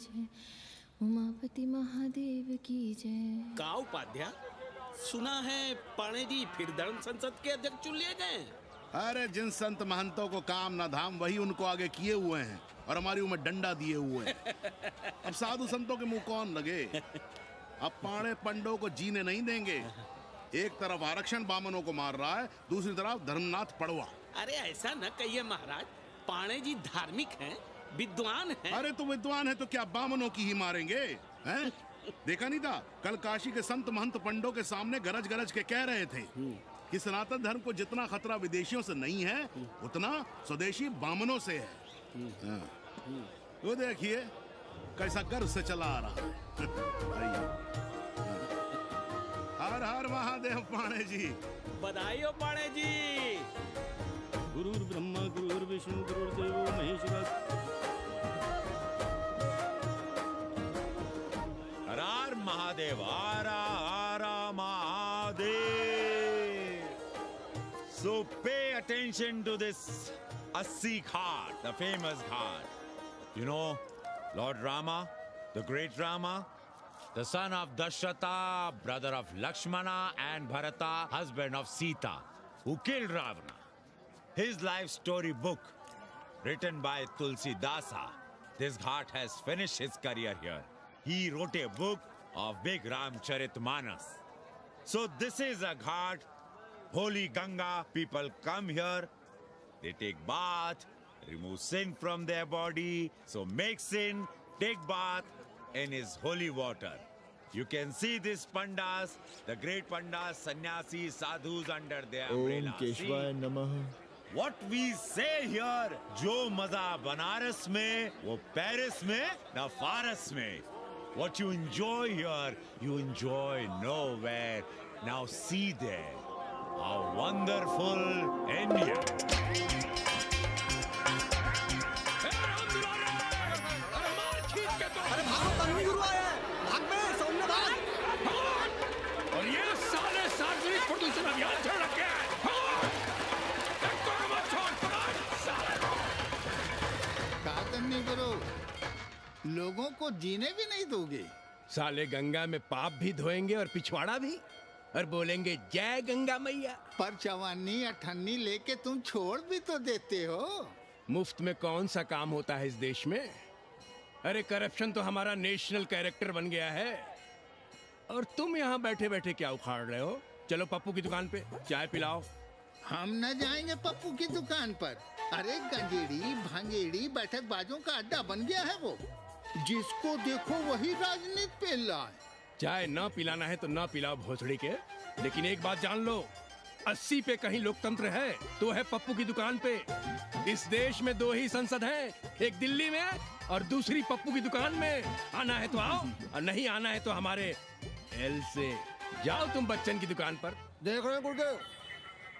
जय, उमापति महादेव की जय। का उपाध्याय, सुना है पाणे जी फिर धर्म संसद के अध्यक्ष चुन लिए गए? अरे जिन संत महंतों को काम न धाम वही उनको आगे किए हुए हैं और हमारी उम्र डंडा दिए हुए हैं। अब साधु संतों के मुंह कौन लगे? अब पाणे पंडों को जीने नहीं देंगे। एक तरफ आरक्षण बामनों को मार रहा है, दूसरी तरफ धर्मनाथ पड़वा। अरे ऐसा न कहिए महाराज, पाणे जी धार्मिक हैं, विद्वान हैं। अरे तो विद्वान है तो क्या बामनों की ही मारेंगे हैं? देखा नहीं था कल काशी के संत महंत पंडों के सामने गरज गरज के कह रहे थे कि सनातन धर्म को जितना खतरा विदेशियों से नहीं है उतना स्वदेशी बामनों से है। वो देखिए कैसा गर्व से चला आ रहा है। हर हर महादेव पाणे जी। बधाई हो पाणे जी। गुरुर् ब्रह्मा गुरुर् विष्णु गुरुर्देवो महेश्वर। हर हर महादेव, हर हर Mahadev. So pay attention to this Assi Ghat, the famous ghat. You know, Lord Rama, the great Rama, the son of Dashrata, brother of Lakshmana and Bharata, husband of Sita, who killed Ravana. His life story book, written by Tulsi Dasa. This ghat has finished his career here. He wrote a book of Big Ramcharitmanas. So this is a ghat, holy Ganga. People come here, they take bath, remove sin from their body. So make sin, take bath in his holy water. You can see these pandas, the great pandas, sannyasis, sadhus under their umbrella. Om Keshwaya Namah. What we say here, जो मजा बनारस में, वो Paris में, ना फारस में. What you enjoy here, you enjoy nowhere. Now see there, how wonderful India. अरे भागो, तन्वी गुरु आया है, भाग बे, सौम्य भाग। और ये साले सार्वजनिक प्रदूषण अभियान चल रखे हैं। तन्वी गुरु, लोगों को जीने भी नहीं दोगे। साले गंगा में पाप भी धोएंगे और पिछवाड़ा भी, और बोलेंगे जय गंगा मैया। पर चवानी अठन्नी लेके तुम छोड़ भी तो देते हो। मुफ्त में कौन सा काम होता है इस देश में? अरे करप्शन तो हमारा नेशनल कैरेक्टर बन गया है। और तुम यहाँ बैठे बैठे क्या उखाड़ रहे हो? चलो पप्पू की दुकान पे चाय पिलाओ। हम न जाएंगे पप्पू की दुकान पर। अरे गंजेड़ी भांगेड़ी बैठक बाजों का अड्डा बन गया है वो। जिसको देखो वही राजनीति पेल रहा है। चाय न पिलाना है तो न पिलाओ भोसड़ी के, लेकिन एक बात जान लो, 80 पे कहीं लोकतंत्र है तो है पप्पू की दुकान पे। इस देश में 2 ही संसद हैं, एक दिल्ली में और दूसरी पप्पू की दुकान में। आना है तो आओ और नहीं आना है तो हमारे एल से जाओ तुम बच्चन की दुकान पर। देख रहे हैं गुरुदेव,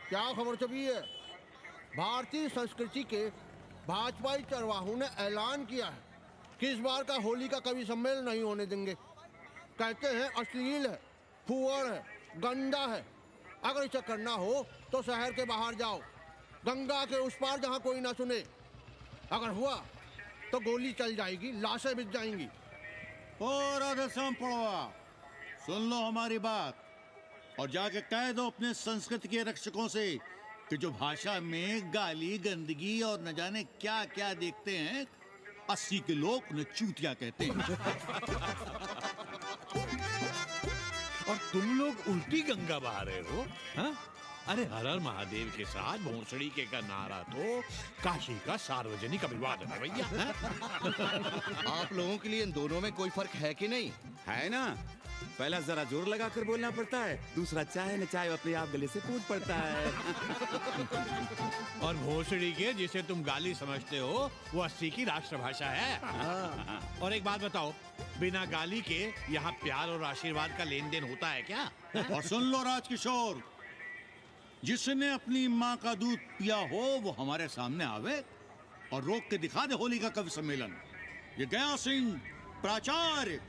क्या खबर छपी है? भारतीय संस्कृति के भाजपाई चरवाहों ने ऐलान किया है कि इस बार का होली का कवि सम्मेलन नहीं होने देंगे। कहते हैं अश्लील है, फुअर है, गंदा है। अगर इसे करना हो तो शहर के बाहर जाओ, गंगा के उस पार जहाँ कोई ना सुने। अगर हुआ तो गोली चल जाएगी, लाशें बिक जाएंगी। ओ राधेश्याम पड़वा, सुन लो हमारी बात और जाके कह दो अपने संस्कृति के रक्षकों से कि जो भाषा में गाली गंदगी और न जाने क्या क्या देखते हैं, 80 के लोग उन्हें चूतिया कहते हैं। और तुम लोग उल्टी गंगा बहा रहे हो, हाँ? अरे हर हर महादेव के साथ भोंसड़ी के का नारा तो काशी का सार्वजनिक अभिवादन है भैया। आप लोगों के लिए इन दोनों में कोई फर्क है कि नहीं? है ना, पहला जरा जोर लगा कर बोलना पड़ता है, दूसरा चाहे न चाहे अपने आप गले से कूद पड़ता है। और भोसड़ी के जिसे तुम गाली समझते हो वो 80 की राष्ट्रभाषा है। और एक बात बताओ, बिना गाली के यहाँ प्यार और आशीर्वाद का लेन देन होता है क्या? और सुन लो राजकिशोर, जिसने अपनी माँ का दूध पिया हो वो हमारे सामने आवे और रोक के दिखा दे होली का कवि सम्मेलन। ये गया सिंह प्राचार्य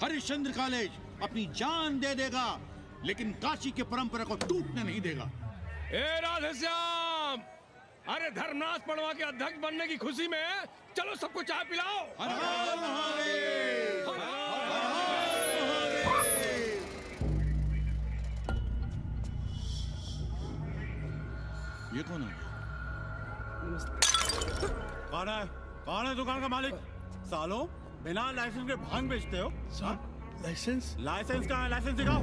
हरिश्चंद्र कॉलेज अपनी जान दे देगा, लेकिन काशी के परंपरा को टूटने नहीं देगा। ए राधेश्याम, अरे धर्मनाथ पड़वा के अध्यक्ष बनने की खुशी में चलो सबको चाय पिलाओ। ये कौन है? कौन है दुकान का मालिक? सालों बिना लाइसेंस के भांग बेचते हो? लाइसेंस? लाइसेंस कहाँ है? लाइसेंस दिखाओ।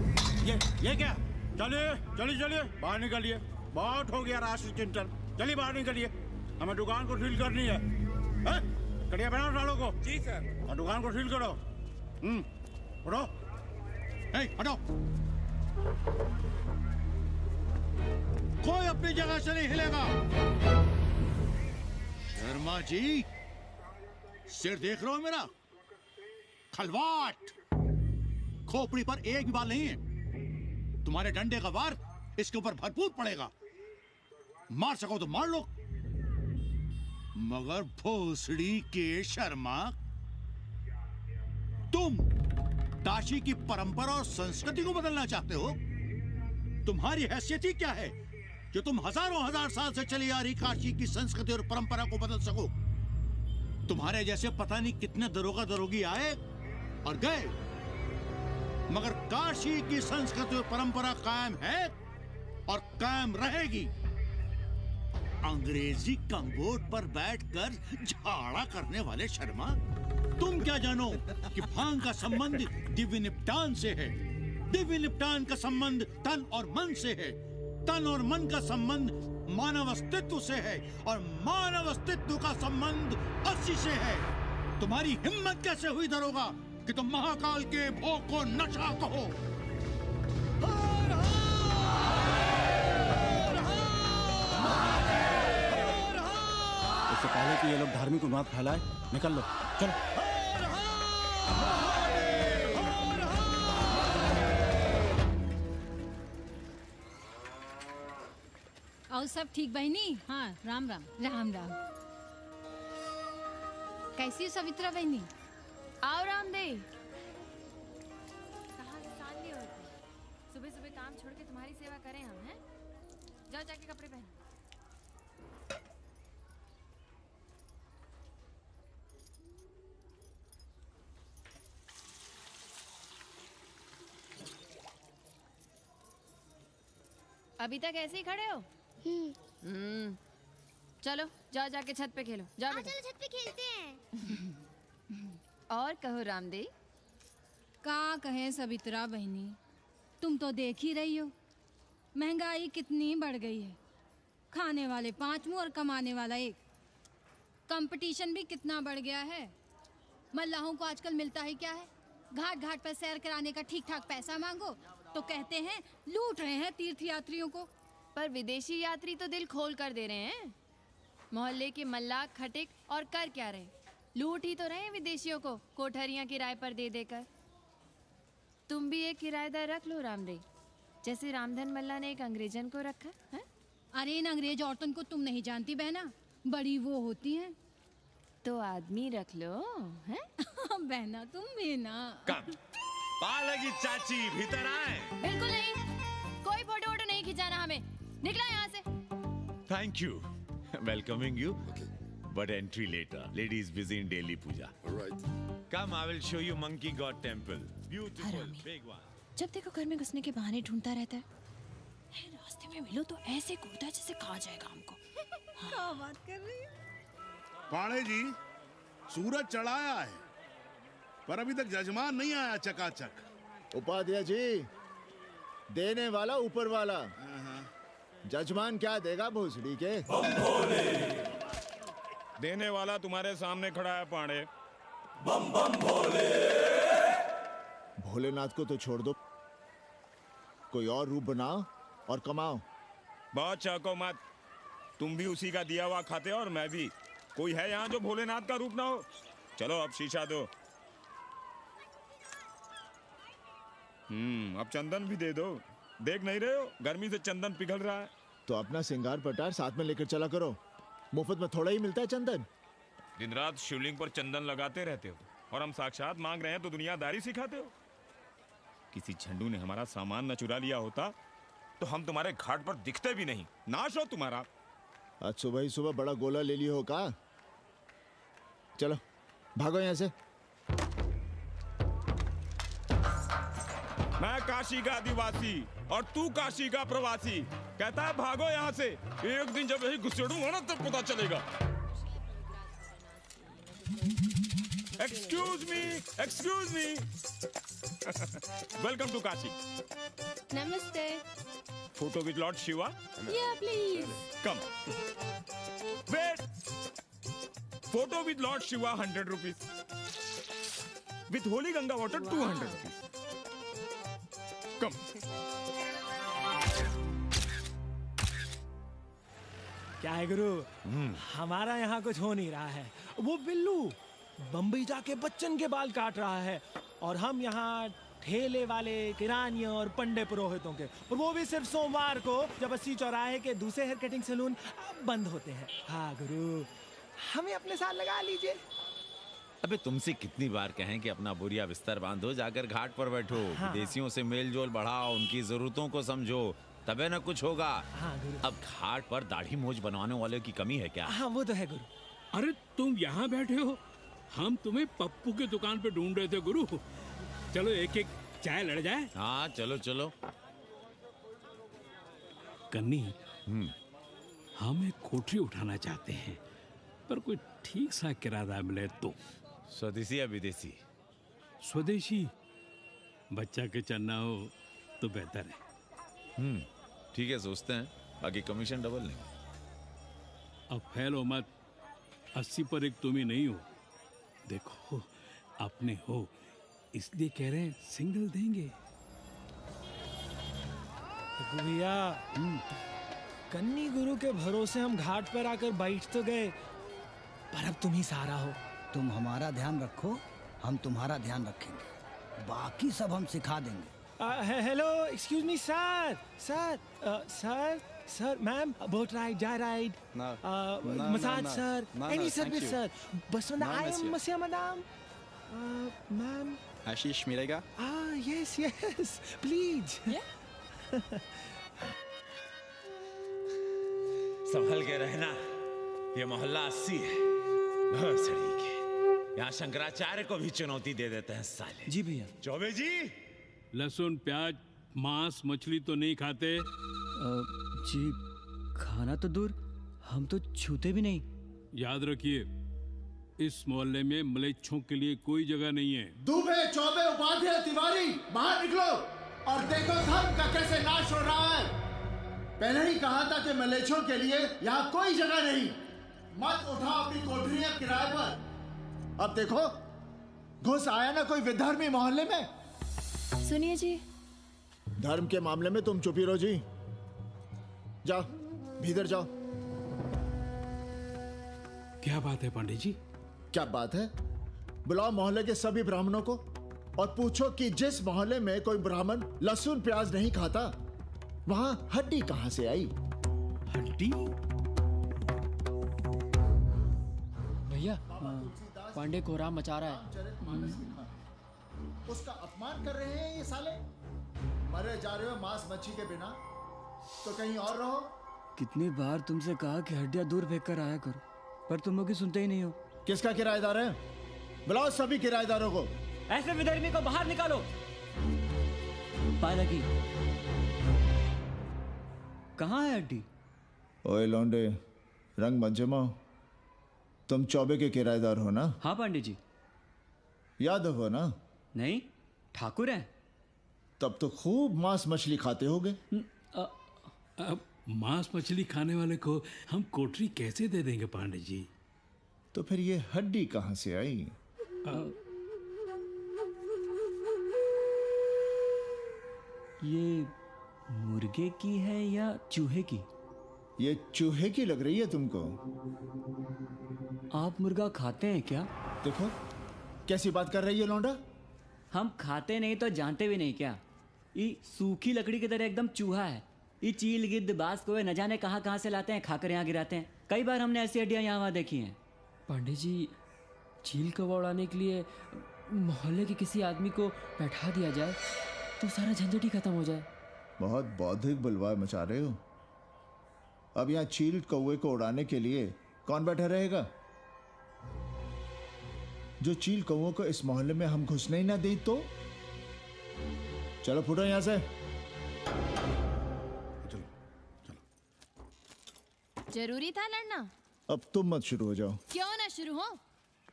ये क्या? चलिए चलिए चलिए बाहर निकलिए। बहुत हो गया राष्ट्रीय चिंतन। चलिए बाहर निकलिए, हमें दुकान को सील करनी है। कड़िया बनाओ सालों को। जी सर। और दुकान को सील करो। उठो। हटो। कोई अपनी जगह से नहीं हिलेगा। शर्मा जी, सिर देख रहे हो मेरा? खलवाट, खोपड़ी पर एक भी बाल नहीं है। तुम्हारे डंडे का वार इसके ऊपर भरपूर पड़ेगा। मार सको तो मार लो, मगर भोसड़ी के शर्मा, तुम काशी की परंपरा और संस्कृति को बदलना चाहते हो? तुम्हारी हैसियत ही क्या है कि तुम हजारों हजार साल से चली आ रही काशी की संस्कृति और परंपरा को बदल सको? तुम्हारे जैसे पता नहीं कितने दरोगा दरोगी आए और गए, मगर काशी की संस्कृति और परंपरा कायम है और कायम रहेगी। अंग्रेजी कम्बोर्ड पर बैठकर झाड़ा करने वाले शर्मा, तुम क्या जानो कि भांग का संबंध दिव्य निपटान से है। दिव्य निपटान का संबंध तन और मन से है। तन और मन का संबंध मानव अस्तित्व से है और मानव अस्तित्व का संबंध अस्सी से है। तुम्हारी हिम्मत कैसे हुई दरोगा कि तुम महाकाल के भोग को नशा कहो? इससे पहले कि ये लोग धार्मिक उन्माद फैलाए, निकल लो, चलो। और सब ठीक बहनी? हाँ, राम राम। राम राम। कैसी हो सवित्रा बहनी? आओ रामदेव। कहाँ से सान लिए हो? सुबह सुबह काम छोड़ के तुम्हारी सेवा करें हम, हैं? जाओ जाके कपड़े पहनो। अभी तक ऐसे ही खड़े हो? चलो जाओ जाके छत पे खेलो। जाओ बेटा। चलो छत पे खेलते हैं। और कहो रामदेव। का कहे सवित्रा बहनी, तुम तो देख ही रही हो महंगाई कितनी बढ़ गई है। खाने वाले 5 मुंह और कमाने वाला 1। कंपटीशन भी कितना बढ़ गया है। मल्लाहों को आजकल मिलता ही क्या है? घाट घाट पर सैर कराने का ठीक ठाक पैसा मांगो तो कहते हैं लूट रहे हैं तीर्थ यात्रियों को। पर विदेशी यात्री तो दिल खोल कर दे रहे हैं। मोहल्ले के मल्लाह खटिक और कर क्या रहे? लूट ही तो रहे हैं विदेशियों को कोठरियां किराए पर दे देकर। तुम भी एक किराएदार रख लो रामदेव, जैसे रामधन मल्ला ने एक अंग्रेजन को रखा है। अरे इन अंग्रेज औरतों को तुम नहीं जानती बहना, बड़ी वो होती हैं। तो आदमी रख लो, हैं? बहना तुम भी ना। पालगी चाची भीतर आए। बिल्कुल नहीं, कोई फोटो वोटो नहीं खिंचाना हमें। निकला यहाँ से। Thank you. Welcoming you. But entry later. Ladies busy in daily puja. All right. Come, I will show you Monkey God Temple. Beautiful, big one. जब देखो घर में घुसने के बहाने ढूंढता रहता है। रास्ते में मिलो तो ऐसे कूदता है जैसे खा जाएगा हमको। क्या बात कर रही है? पाणे जी, सूरज चढ़ाया है पर अभी तक जजमान नहीं आया चकाचक। उपाध्याय जी, देने वाला ऊपर वाला। जजमान क्या देगा भोसड़ी के? देने वाला तुम्हारे सामने खड़ा है पांडे। बम बम भोले। भोलेनाथ को तो छोड़ दो, कोई और रूप बनाओ और कमाओ। बहुत चाको मत, तुम भी उसी का दिया हुआ खाते हो और मैं भी। कोई है यहाँ जो भोलेनाथ का रूप ना हो? चलो अब शीशा दो। अब चंदन भी दे दो। देख नहीं रहे हो गर्मी से चंदन पिघल रहा है। तो अपना सिंगार पटार साथ में लेकर चला करो, मुफ्त में थोड़ा ही मिलता है चंदन। दिन रात शिवलिंग पर चंदन लगाते रहते हो और हम साक्षात मांग रहे हैं तो दुनियादारी सिखाते हो। किसी झंडू ने हमारा सामान न चुरा लिया होता तो हम तुम्हारे घाट पर दिखते भी नहीं। नाश हो तुम्हारा। आज सुबह ही सुबह बड़ा गोला ले लिया हो का? चलो भागो यहाँ से। मैं काशी का आदिवासी और तू काशी का प्रवासी। कहता है भागो यहाँ से। एक दिन जब यही घुसेड़ूंगा ना तब पता चलेगा। Excuse me welcome to Kashi. नमस्ते। Photo with lord Shiva. Yeah, please. Come wait. Photo with lord Shiva 100 rupees. With holy Ganga water 200 rupees. Come. क्या है गुरु, हमारा यहाँ कुछ हो नहीं रहा है। वो बिल्लू बम्बई जाके बच्चन के बाल काट रहा है और हम यहाँ ठेले वाले, किरानियों और पंडे पुरोहितों के, और वो भी सिर्फ सोमवार को, जब 80 चौराहे के दूसरे हेयर कटिंग सैलून बंद होते हैं। हाँ गुरु, हमें अपने साथ लगा लीजिए। अबे तुमसे कितनी बार कहें कि अपना बोरिया बिस्तर बांधो, जाकर घाट पर बैठो। हाँ। विदेशियों से मेल जोल बढ़ाओ, उनकी जरूरतों को समझो, तबे न कुछ होगा। हाँ गुरु। अब घाट पर दाढ़ी मूछ बनवाने वाले की कमी है क्या? हाँ वो तो है गुरु। अरे तुम यहाँ बैठे हो, हम तुम्हें पप्पू की दुकान पे ढूंढ रहे थे गुरु। चलो एक एक चाय लड़ जाए। हाँ चलो चलो। कन्नी, हम एक कोठरी उठाना चाहते हैं, पर कोई ठीक सा किराया मिले तो। स्वदेशी या विदेशी? स्वदेशी। बच्चा के चन्ना हो तो बेहतर है। ठीक है, सोचते हैं, बाकी कमीशन डबल लेंगे। अब फैलो मत, 80 पर एक तुम ही नहीं हो। देखो अपने हो, इसलिए कह रहे हैं सिंगल देंगे। भैया, कन्नी गुरु के भरोसे हम घाट पर आकर बैठ तो गए, पर अब तुम ही सहारा हो। तुम हमारा ध्यान रखो, हम तुम्हारा ध्यान रखेंगे, बाकी सब हम सिखा देंगे। Hello, excuse me sir, sir, ma'am, boat ride, joy ride, massage sir, any service sir, बस आई एम मसिया मैडम, मैम। आशीष मिलेगा? Yes, please. संभल के रहना, ये मोहल्ला 80 है, भोसड़ी के। यहाँ शंकराचार्य को भी चुनौती दे देते हैं साले। जी भैया। चौबे जी, लहसुन, प्याज, मांस, मछली तो नहीं खाते? जी खाना तो दूर, हम तो छूते भी नहीं। याद रखिए, इस मोहल्ले में मलेच्छों के लिए कोई जगह नहीं है। दुबे, चौबे, उपाध्याय, तिवारी, बाहर निकलो और देखो धर्म का कैसे नाश हो रहा है। पहले ही कहा था कि मलेच्छों के लिए यहाँ कोई जगह नहीं। मत उठाओ अपनी कोठरियां किराए पर। अब देखो, घुस आया ना कोई विधर्मी मोहल्ले में। सुनिए जी, धर्म के मामले में तुम चुप ही रहो जी। जाओ, भीतर जाओ। क्या बात है पंडित जी? क्या बात है? बुलाओ मोहल्ले के सभी ब्राह्मणों को और पूछो कि जिस मोहल्ले में कोई ब्राह्मण लहसुन प्याज नहीं खाता, वहां हड्डी कहां से आई? हड्डी? भैया, पांडे कोहराम मचा रहा है। उसका अपमान कर रहे हैं ये साले। मरे जा रहे हो मांस मच्छी के बिना, तो कहीं और रहो। कितनी बार तुमसे कहा कि हड्डियां दूर फेंक कर आया करो, पर तुम लोग सुनते ही नहीं हो। किसका किराएदार है? बुलाओ सभी किराएदारों को। ऐसे विधर्मी को बाहर निकालो। पालकी, कहाँ है हड्डी? ओए लौंडे, रंग मत जमाओ। तुम चौबे के किराएदार हो ना? हाँ पांडे जी। यादव हो ना? नहीं, ठाकुर हैं। तब तो खूब मांस मछली खाते होगे। अब मांस मछली खाने वाले को हम कोठरी कैसे दे देंगे पांडे जी? तो फिर ये हड्डी कहां से आई? ये मुर्गे की है या चूहे की? ये चूहे की लग रही है तुमको। आप मुर्गा खाते हैं क्या? देखो कैसी बात कर रही है लौंडा। हम खाते नहीं तो जानते भी नहीं क्या? ये सूखी लकड़ी की तरह एकदम चूहा है। ये चील, गिद्ध, बाज को न जाने कहाँ कहाँ से लाते हैं, खाकर यहाँ गिराते हैं। कई बार हमने ऐसी हड्डियाँ यहाँ वहाँ देखी हैं। पांडे जी, चील कौवा उड़ाने के लिए मोहल्ले के किसी आदमी को बैठा दिया जाए तो सारा झंझट ही खत्म हो जाए। बहुत बौद्धिक बलवा मचा रहे हो। अब यहाँ चील कौवे को उड़ाने के लिए कौन बैठा रहेगा? जो चील कौओं को इस मोहल्ले में हम घुसने ही ना दें तो? चलो फुटो यहां से। जरूरी था लड़ना? अब तुम मत शुरू हो जाओ। क्यों ना शुरू हो?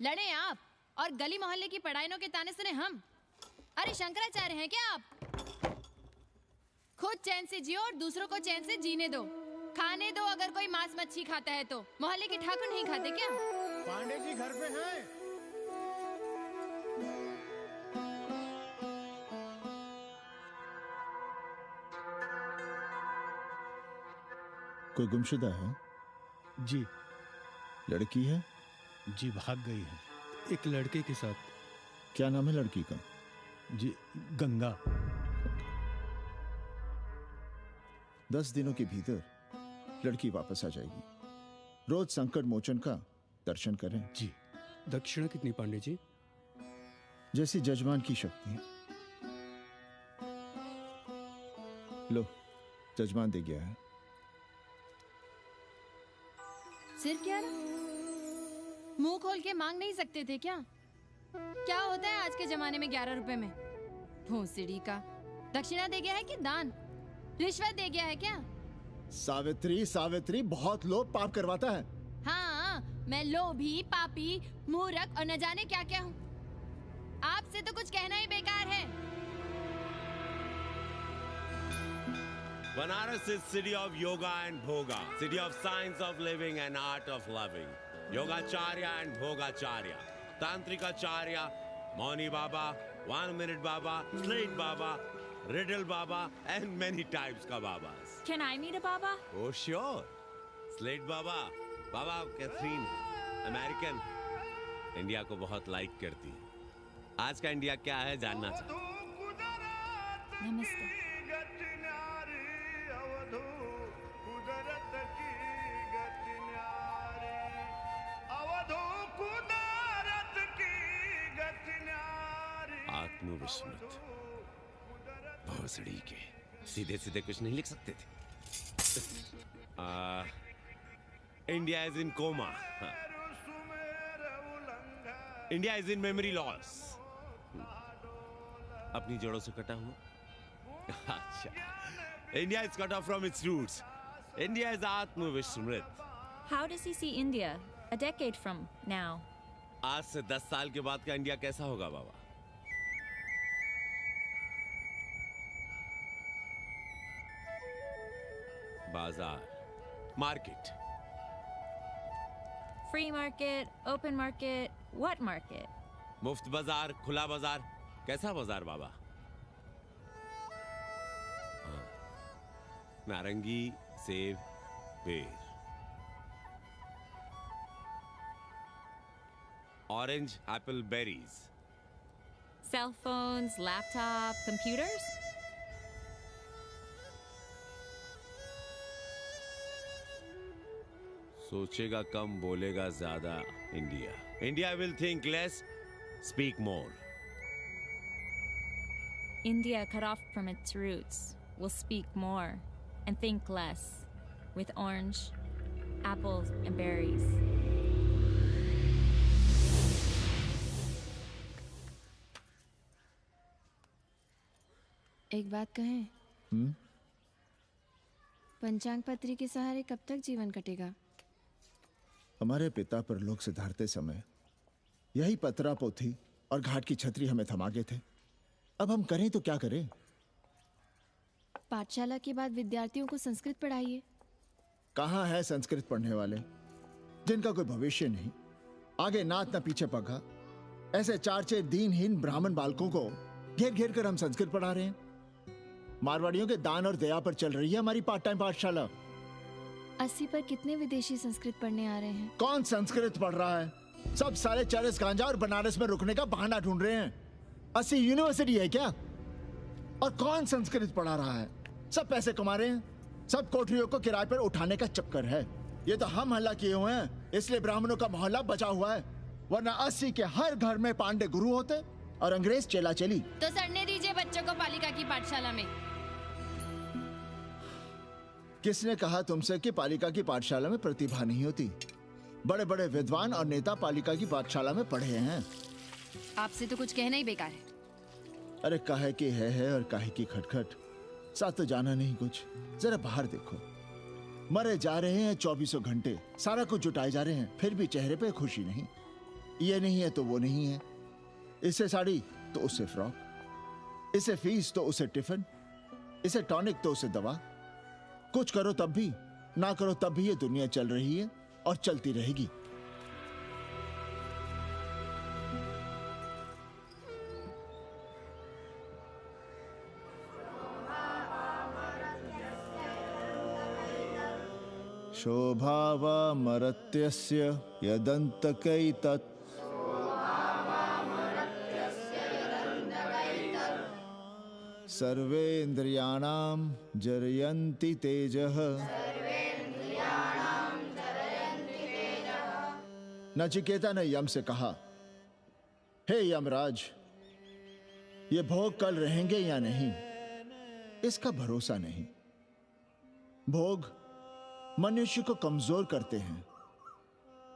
लड़े आप और गली मोहल्ले की पढ़ाइयों के ताने सुने हम। अरे शंकराचार्य हैं क्या आप? खुद चैन से जियो और दूसरों को चैन से जीने दो। खाने दो अगर कोई मांस मच्छी खाता है तो। मोहल्ले के ठाकुर नहीं खाते क्या? पांडे जी घर पे हैं? कोई गुमशुदा है? जी। लड़की है? जी भाग गई है एक लड़के के साथ। क्या नाम है लड़की का? जी गंगा। 10 दिनों के भीतर लड़की वापस आ जाएगी। रोज संकट मोचन का दर्शन करें। जी। दक्षिणा कितनी पांडे जी? जैसी जजमान की शक्ति है। लो, जजमान दे गया है। सिर्फ 11? मुंह खोल के मांग नहीं सकते थे क्या? क्या होता है आज के जमाने में 11 रुपए में? भोंसड़ी का। दक्षिणा दे गया है कि दान? रिश्वत दे गया है क्या? सावित्री, सावित्री बहुत लोभ पाप करवाता है। हाँ, मैं लोभी, पापी, मूर्ख और न जाने क्या क्या हूँ। आपसे तो कुछ कहना ही बेकार है। Banaras is city of yoga and bhoga, city of science of living and art of loving. Yogacharya and Bhogacharya, Tantrikacharya, Mauni Baba, 1 Minute Baba, Slate Baba, Riddle Baba, and many types ka Babas. Can I meet a Baba? Oh sure, Slate Baba, Baba Catherine, American, India को बहुत like करती है। आज का India क्या है जानना चाहता हूँ। नमस्ते। आत्मविस्मृत भोसड़ी के सीधे सीधे कुछ नहीं लिख सकते थे। India is in coma. India is in memory loss. अपनी जड़ों से कटा हुआ। अच्छा, India is cut off from its roots. India is आत्मविस्मृत। How does he see India a decade from now? आज से 10 साल के बाद का इंडिया कैसा होगा बाबा? बाजार, market. Free market, open market, what market? मुफ्त बाजार, खुला बाजार, कैसा बाजार बाबा? हाँ, नारंगी, सेब, बेर। Orange, apple, berries. Cell phones, laptop, computers? सोचेगा कम, बोलेगा ज्यादा India. India will think less, speak more. India, cut off from its roots, will speak more and think less, with orange, apples, and berries. एक बात कहें? पंचांग पत्री के सहारे कब तक जीवन कटेगा? हमारे पिता पर लोग सिधारते समय यही पतरा पोथी और घाट की छतरी हमें थमा गए थे। अब हम करें तो क्या करें? पाठशाला के बाद विद्यार्थियों को संस्कृत पढ़ाइए। कहाँ है संस्कृत पढ़ने वाले जिनका कोई भविष्य नहीं, आगे नात न पीछे पगा। ऐसे 4 दीनहीन ब्राह्मण बालकों को घेर घेर कर हम संस्कृत पढ़ा रहे हैं। मारवाड़ियों के दान और दया पर चल रही है हमारी पार्ट टाइम पाठशाला। 80 पर कितने विदेशी संस्कृत पढ़ने आ रहे हैं? कौन संस्कृत पढ़ रहा है? सब सारे चरस गांजा और बनारस में रुकने का बहाना ढूंढ रहे हैं। 80 यूनिवर्सिटी है क्या? और कौन संस्कृत पढ़ा रहा है? सब पैसे कमा रहे हैं। सब कोठरियों को किराए पर उठाने का चक्कर है। ये तो हम हल्ला किए हुए हैं, इसलिए ब्राह्मणों का मोहल्ला बचा हुआ है। वरना 80 के हर घर में पांडे गुरु होते और अंग्रेज चेला चली। तो सड़ने दीजिए बच्चों को पालिका की पाठशाला में। किसने कहा तुमसे कि पालिका की पाठशाला में प्रतिभा नहीं होती? बड़े बड़े विद्वान और नेता पालिका की पाठशाला में पढ़े हैं। आपसे तो कुछ कहना ही बेकार है। अरे काहे की है और काहे की खटखट, साथ तो जाना नहीं कुछ। जरा बाहर देखो, मरे जा रहे हैं 24 घंटे, सारा कुछ जुटाए जा रहे हैं, फिर भी चेहरे पे खुशी नहीं। ये नहीं है तो वो नहीं है, इससे साड़ी तो उससे फ्रॉक, इसे फीस तो उसे टिफिन, इसे टॉनिक तो उसे दवा। कुछ करो तब भी, ना करो तब भी ये दुनिया चल रही है और चलती रहेगी। शोभावा मरत्यस्य यदन्तकैतत् सर्वेन्द्रियाणां जरयन्ति तेजः। नचिकेता ने यम से कहा, हे यमराज, ये भोग कल रहेंगे या नहीं, इसका भरोसा नहीं। भोग मनुष्य को कमजोर करते हैं,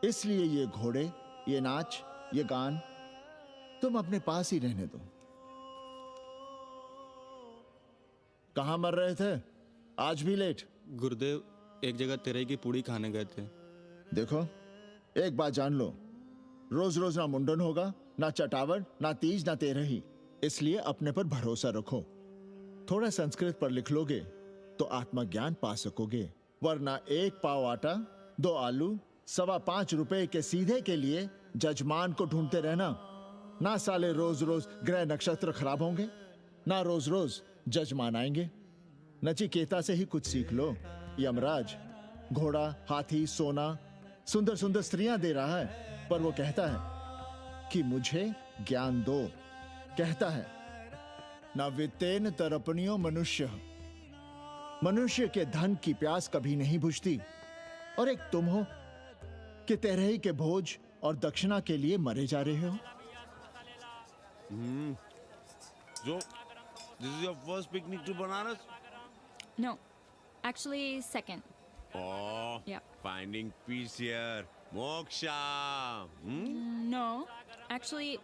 इसलिए ये घोड़े, ये नाच, ये गान तुम अपने पास ही रहने दो। कहां मर रहे थे आज भी लेट? गुरुदेव, एक जगह तेरे की पूड़ी खाने गए थे। देखो, एक बात जान लो, रोज रोज ना मुंडन होगा, ना चटावट, ना तीज, ना तेरही। इसलिए अपने पर भरोसा रखो। थोड़ा संस्कृत पर लिख लोगे तो आत्मज्ञान पा सकोगे, वरना 1 पाव आटा, 2 आलू, 5.25 रुपए के सीधे के लिए जजमान को ढूंढते रहना। ना साले रोज रोज ग्रह नक्षत्र खराब होंगे, ना रोज रोज जजमान आएंगे। नचिकेता से ही कुछ सीख लो। यमराज घोड़ा, हाथी, सोना, सुंदर सुंदर स्त्रियां दे रहा है, पर वो कहता है कि मुझे ज्ञान दो। कहता है, ना वित्तेन तरपणियो मनुष्य, मनुष्य के धन की प्यास कभी नहीं बुझती। और एक तुम हो कि तेरही के भोज और दक्षिणा के लिए मरे जा रहे हो। जो this is your first picnic to Banaras? No, actually second. Oh, Yeah. finding peace here. Moksha. No, actually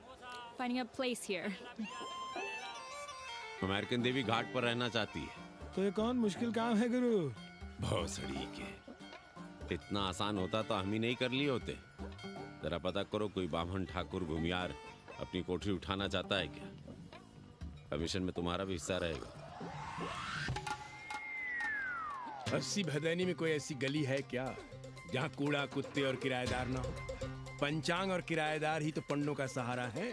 finding a place here. American देवी घाट पर रहना चाहती है। तो ये कौन मुश्किल काम है गुरु? भौसड़ी के, इतना आसान होता तो हम ही नहीं कर लिए होते। जरा पता करो, कोई बामन ठाकुर भूमियार अपनी कोठरी उठाना चाहता है क्या? कमीशन में तुम्हारा भी हिस्सा रहेगा। 80 भदैनी में कोई ऐसी गली है क्या जहाँ कूड़ा, कुत्ते और किराएदार ना हो? पंचांग और किराएदार ही तो पंडों का सहारा है।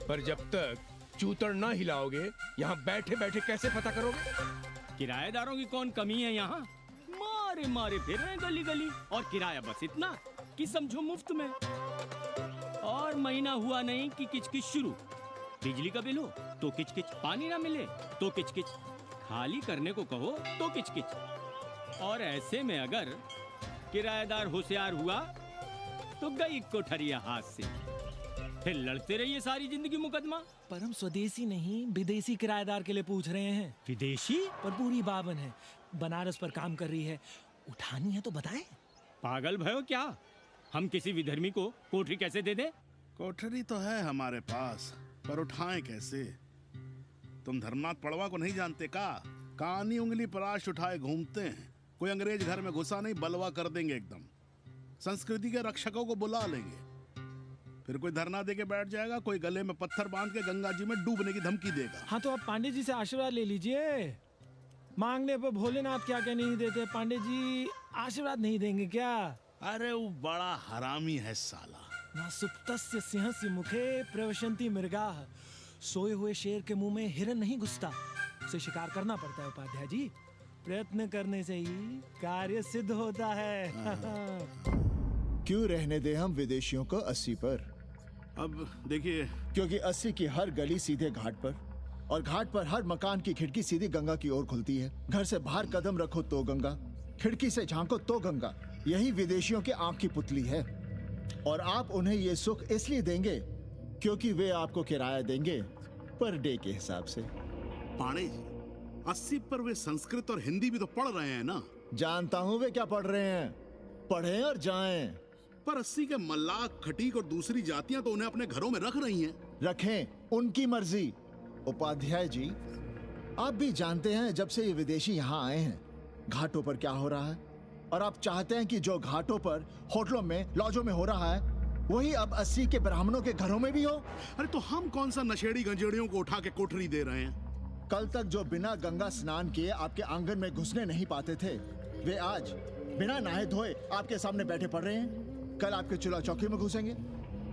पर जब तक चूतड़ ना हिलाओगे, यहाँ बैठे बैठे कैसे पता करोगे? किराएदारों की कौन कमी है यहाँ? मारे मारे फिर रहे गली गली, और किराया बस इतना कि समझो मुफ्त में। और महीना हुआ नहीं कि किचकिच शुरू। बिजली का बिल हो तो किचकिच, पानी ना मिले तो किचकिच, खाली करने को कहो तो किचकिच। और ऐसे में अगर किराएदार होशियार हुआ तो गई कोठरिया हाथ से, फिर लड़ते रहिए सारी जिंदगी मुकदमा। पर हम स्वदेशी नहीं, विदेशी किराएदार के लिए पूछ रहे हैं। विदेशी? पर पूरी बावन है, बनारस पर काम कर रही है, उठानी है तो बताएं। पागल भयो क्या? हम किसी विधर्मी को कोठरी कैसे दे दे? कोठरी तो है हमारे पास, पर उठाएं कैसे? तुम धर्मनाथ पड़वा को नहीं जानते का? कानी उंगली पराश उठाए घूमते हैं। कोई अंग्रेज घर में घुसा नहीं, बलवा कर देंगे एकदम। संस्कृति के रक्षकों को बुला लेंगे, फिर कोई धरना दे के बैठ जाएगा, कोई गले में पत्थर बांध के गंगा जी में डूबने की धमकी देगा। हाँ तो आप पांडे जी से आशीर्वाद ले लीजिए। मांगने पर भोलेनाथ क्या क्या नहीं देते। पांडे जी आशीर्वाद नहीं देंगे क्या? अरे वो बड़ा हरामी है साला। ना सुप्तस्य सिंहस्य मुखे प्रवशंति मृगाः। सोए हुए शेर के मुंह में हिरन नहीं घुसता, उसे शिकार करना पड़ता है उपाध्याय जी। प्रयत्न करने से ही कार्य सिद्ध होता है। क्यों रहने दे हम विदेशियों को 80 पर? अब देखिए, क्योंकि 80 की हर गली सीधे घाट पर, और घाट पर हर मकान की खिड़की सीधी गंगा की ओर खुलती है। घर से बाहर कदम रखो तो गंगा, खिड़की से झांको तो गंगा। यही विदेशियों के आंख की पुतली है। और आप उन्हें ये सुख इसलिए देंगे क्योंकि वे आपको किराया देंगे पर डे के हिसाब से। पांडे जी, 80 पर वे संस्कृत और हिंदी भी तो पढ़ रहे हैं ना? जानता हूँ वे क्या पढ़ रहे हैं, पढ़ें और जाएं। पर 80 के मल्लाह, खटीक और दूसरी जातियां तो उन्हें अपने घरों में रख रही हैं। रखें उनकी मर्जी। उपाध्याय जी, आप भी जानते हैं जब से ये विदेशी यहाँ आए हैं घाटों पर क्या हो रहा है, और आप चाहते हैं कि जो घाटों पर, होटलों में, लॉजों में हो रहा है वही अब 80 के ब्राह्मणों के घरों में भी हो। अरे तो हम कौन सा नशेड़ी गंजेड़ियों को उठा के कोठरी दे रहे हैं? कल तक जो बिना गंगा स्नान किए आपके आंगन में घुसने नहीं पाते थे, वे आज बिना नहाए धोए आपके सामने बैठे पड़ रहे हैं। कल आपके चूल्हा चौकी में घुसेंगे,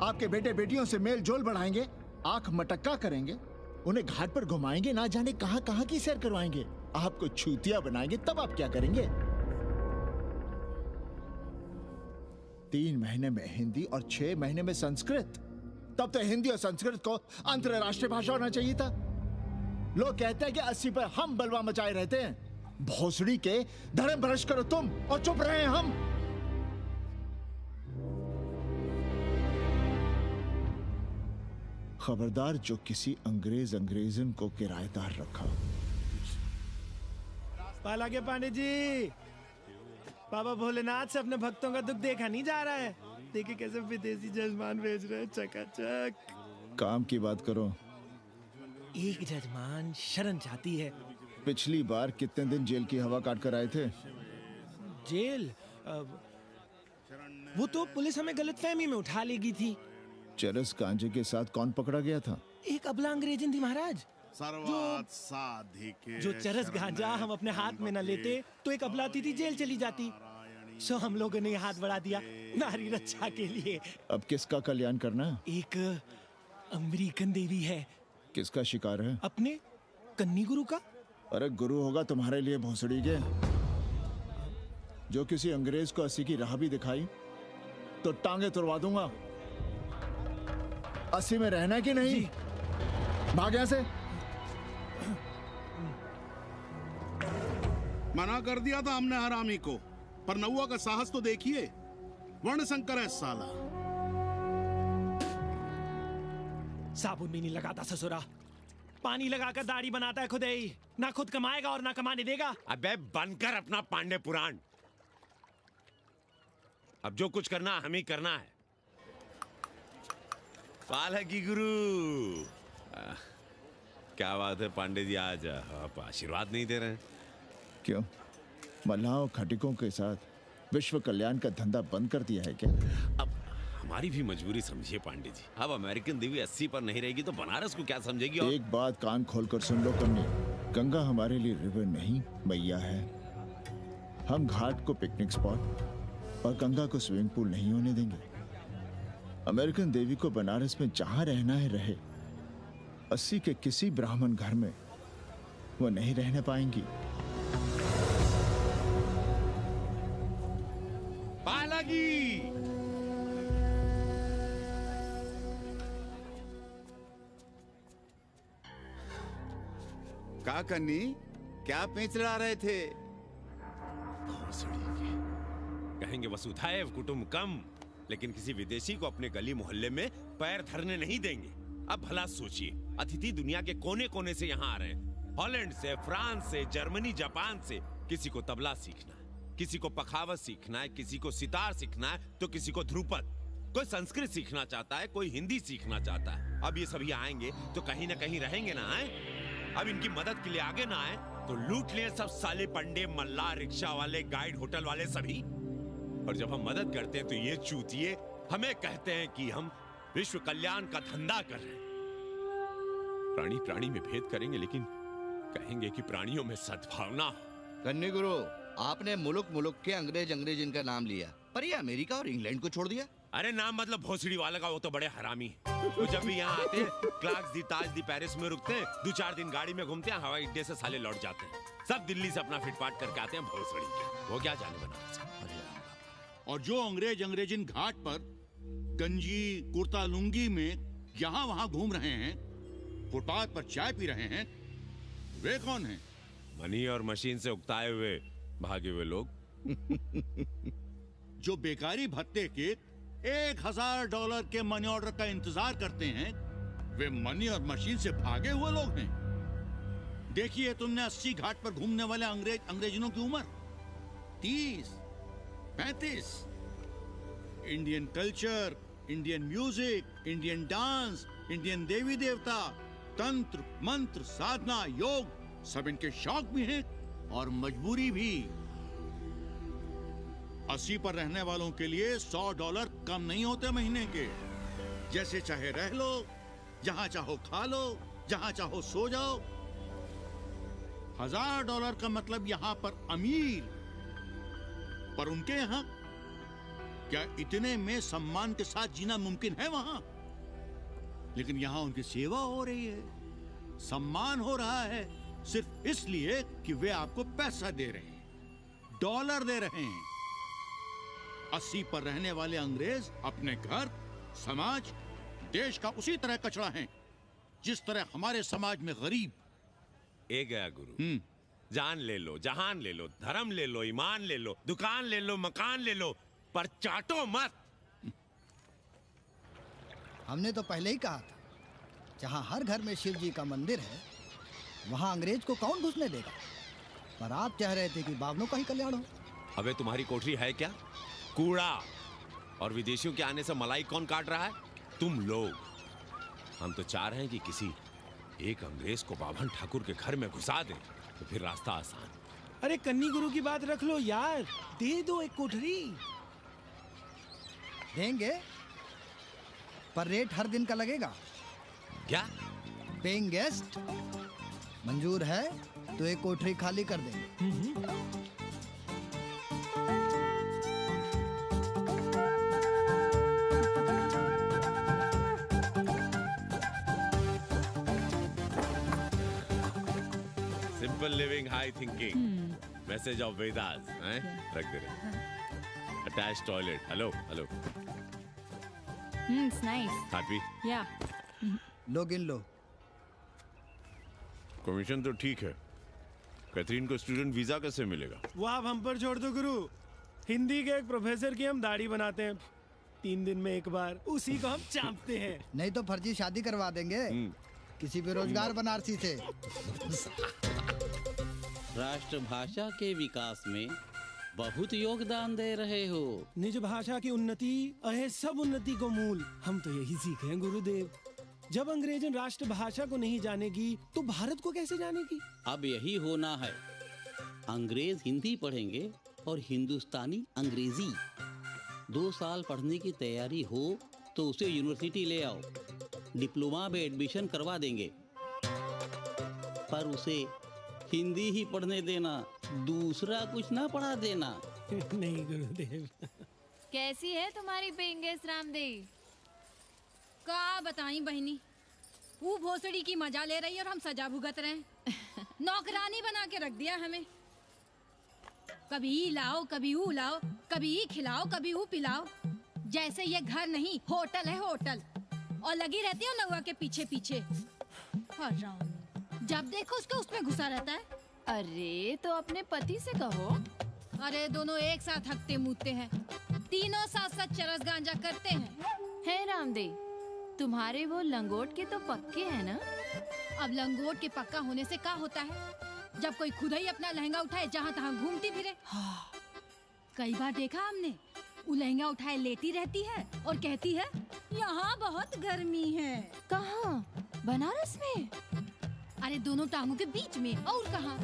आपके बेटे बेटियों से मेल जोल बढ़ाएंगे, आंख मटक्का करेंगे, उन्हें घाट पर घुमाएंगे, ना जाने कहां कहां की सैर करवाएंगे, आपको छूतिया बनाएंगे। तब आप क्या करेंगे? 3 महीने में हिंदी और 6 महीने में संस्कृत। तब तो हिंदी और संस्कृत को अंतरराष्ट्रीय भाषा होना चाहिए था। लोग कहते हैं कि 80 पर हम बलवा मचाए रहते हैं। भोसड़ी के, धर्म भ्रष्ट करो तुम और चुप रहे हम। खबरदार जो किसी अंग्रेजन को किराएदार रखा। पाला के पांडे जी, बाबा भोलेनाथ से अपने भक्तों का दुख देखा नहीं जा रहा है। देखिए कैसे विदेशी जजमान भेज रहे हैं, चकाचक। काम की बात करो। एक जजमान शरण चाहती है। पिछली बार कितने दिन जेल की हवा काट कर आए थे? जेल? वो तो पुलिस हमें गलतफहमी में उठा लेगी थी। चरस गांजे के साथ कौन पकड़ा गया था? एक अबला अंग्रेजन थी महाराज। जो चरस गांजा हम अपने हाथ में न लेते तो एक अबलाती थी जेल चली जाती। सो हम लोगों ने हाथ बढ़ा दिया नारी रक्षा के लिए। अब किसका कल्याण करना? एक अमेरिकन देवी है। किसका शिकार है? अपने कन्नी गुरु का। अरे गुरु होगा तुम्हारे लिए भोसड़ी के। जो किसी अंग्रेज को 80 की राह भी दिखाई तो टांगे तुड़वा दूंगा। 80 में रहना है कि नहीं? भाग यहां से। मना कर दिया था हमने हरामी को, पर नौआ का साहस तो देखिए। वर्ण संकर है साला। साबुन भी नहीं लगाता ससुरा, पानी लगाकर दाढ़ी बनाता है खुद ही। ना खुद कमाएगा और ना कमाने देगा। अबे बनकर अपना पांडे पुराण। अब जो कुछ करना हमें करना है। पाला की गुरु। क्या बात है पांडे जी, आज आप आशीर्वाद नहीं दे रहे हैं? क्यों? मल्लाहों खटिकों के साथ विश्व कल्याण का धंधा बंद कर दिया है क्या? अब हमारी भी मजबूरी समझिए पांडे जी। अब अमेरिकन देवी 80 पर नहीं रहेगी तो बनारस को क्या समझेगी? और एक बात कान खोलकर सुन लो कन्नी, गंगा हमारे लिए रिवर नहीं मैया है। हम घाट को पिकनिक स्पॉट और गंगा को स्विमिंग पूल नहीं होने देंगे। अमेरिकन देवी को बनारस में जहां रहना है रहे। 80 के किसी ब्राह्मण घर में वो नहीं रहने पाएंगी। पालागी। का कन्नी, क्या पेंच लड़ा रहे थे? कहेंगे वसुधैव कुटुंबकम, लेकिन किसी विदेशी को अपने गली मोहल्ले में पैर धरने नहीं देंगे। अब भला सोचिए, अतिथि दुनिया के कोने कोने से यहाँ आ रहे हैं। हॉलैंड से, फ्रांस से, जर्मनी, जापान से। किसी को तबला सीखना है, किसी को पखावत सीखना है, किसी को सितार सीखना है, तो किसी को ध्रुपद। कोई संस्कृत सीखना चाहता है, कोई हिंदी सीखना चाहता है। अब ये सभी आएंगे तो कहीं ना कहीं रहेंगे ना। आए अब इनकी मदद के लिए आगे ना आए तो लूट लिए सब साले पंडे, मल्ला, रिक्शा वाले, गाइड, होटल वाले सभी। और जब हम मदद करते हैं तो ये चूतिए हमें कहते हैं कि हम विश्व कल्याण का धंधा कर रहे हैं। प्राणी प्राणी में भेद करेंगे, लेकिन कहेंगे कि प्राणियों में सद्भावना हो। कन्नी गुरु, आपने मुल्क मुल्क के अंग्रेज इनका नाम लिया, पर ये अमेरिका और इंग्लैंड को छोड़ दिया। अरे नाम मतलब भोसड़ी वाला का, वो तो बड़े हरामी है। वो जब भी यहाँ आते हैं, क्लार्क्स दी, ताज दी, पेरिस में रुकते हैं, 2-4 दिन गाड़ी में घूमते हैं, हवाई अड्डे से साले लौट जाते हैं। सब दिल्ली से अपना फिटपाट करके आते हैं भोसड़ी के। वो क्या जाने बनारस। और जो अंग्रेजिन घाट पर गंजी कुर्ता लुंगी में यहाँ वहाँ घूम रहे हैं, फुटपाथ पर चाय पी रहे हैं, वे कौन हैं? मनी और मशीन से उकताए हुए भागे हुए लोग। जो बेकारी भत्ते के $1000 के मनी ऑर्डर का इंतजार करते हैं, वे मनी और मशीन से भागे हुए लोग हैं। देखिए तुमने 80 घाट पर घूमने वाले अंग्रेजनों की उम्र 30-35। Indian culture, Indian music, Indian dance, Indian देवी देवता, तंत्र मंत्र, साधना, योग सब इनके शौक भी हैं और मजबूरी भी। 80 पर रहने वालों के लिए $100 कम नहीं होते महीने के। जैसे चाहे रह लो, जहां चाहो खा लो, जहां चाहो सो जाओ। $1000 का मतलब यहां पर अमीर, पर उनके यहां क्या इतने में सम्मान के साथ जीना मुमकिन है वहां? लेकिन यहां उनकी सेवा हो रही है, सम्मान हो रहा है, सिर्फ इसलिए कि वे आपको पैसा दे रहे हैं, डॉलर दे रहे हैं। 80 पर रहने वाले अंग्रेज अपने घर, समाज, देश का उसी तरह कचरा हैं जिस तरह हमारे समाज में गरीब। ए गया गुरु, जान ले लो, जहान ले लो, धर्म ले लो, ईमान ले लो, दुकान ले लो, मकान ले लो, पर चाटो मत। हमने तो पहले ही कहा था, जहाँ हर घर में शिव जी का मंदिर है वहाँ अंग्रेज को कौन घुसने देगा। पर आप चाह रहे थे कि बावनों का ही कल्याण हो। अबे तुम्हारी कोठरी है क्या? कूड़ा। और विदेशियों के आने से मलाई कौन काट रहा है? तुम लोग। हम तो चाह रहे हैं कि किसी एक अंग्रेज को बाभन ठाकुर के घर में घुसा दे, तो फिर रास्ता आसान। अरे कन्नी गुरु की बात रख लो यार, दे दो एक कोठरी। देंगे, पर रेट हर दिन का लगेगा। क्या? पेइंग गेस्ट मंजूर है तो एक कोठरी खाली कर देंगे। Simple living, high thinking, message of Vedas, रख दे रहे। Attach toilet, hello hello. It's nice. Happy? Yeah. लोग इन लो। कमीशन तो ठीक है, कैथरीन को स्टूडेंट वीजा कैसे मिलेगा? वो आप हम पर छोड़ दो गुरु। हिंदी के एक प्रोफेसर की हम दाढ़ी बनाते हैं 3 दिन में एक बार, उसी को हम चापते हैं। नहीं तो फर्जी शादी करवा देंगे किसी बेरोजगार बनारसी से। राष्ट्रभाषा के विकास में बहुत योगदान दे रहे हो। निज भाषा की उन्नति अहे सब उन्नति को मूल। हम तो यही सीखे हैं गुरुदेव। जब अंग्रेजन राष्ट्रभाषा को नहीं जानेगी तो भारत को कैसे जानेगी? अब यही होना है। अंग्रेज हिंदी पढ़ेंगे और हिंदुस्तानी अंग्रेजी। 2 साल पढ़ने की तैयारी हो तो उसे यूनिवर्सिटी ले आओ, डिप्लोमा में एडमिशन करवा देंगे। पर उसे हिंदी ही पढ़ने देना, दूसरा कुछ ना पढ़ा देना। नहीं गुरुदेव। कैसी है तुम्हारी पेंगेस रामदेव? का बताई बहनी, वो भोसड़ी की मजा ले रही है और हम सजा भुगत रहे हैं। नौकरानी बना के रख दिया हमें। कभी ई लाओ, कभी ऊ लाओ, कभी ई खिलाओ, कभी ऊ पिलाओ। जैसे ये घर नहीं होटल है, होटल। और लगी रहती है नौवा के पीछे पीछे। जब देखो उसको उसमें घुसा रहता है। अरे तो अपने पति से कहो। अरे दोनों एक साथ हकते मूतते हैं, तीनों साथ साथ चरस गांजा करते हैं। है रामदेव, तुम्हारे वो लंगोट के तो पक्के हैं ना? अब लंगोट के पक्का होने से क्या होता है? जब कोई खुद ही अपना लहंगा उठाए जहाँ तहाँ घूमती फिरे। कई बार देखा हमने, वो लहंगा उठाए लेती रहती है और कहती है यहाँ बहुत गर्मी है। कहाँ? बनारस में? अरे दोनों टांगों के बीच में। और कहाँ?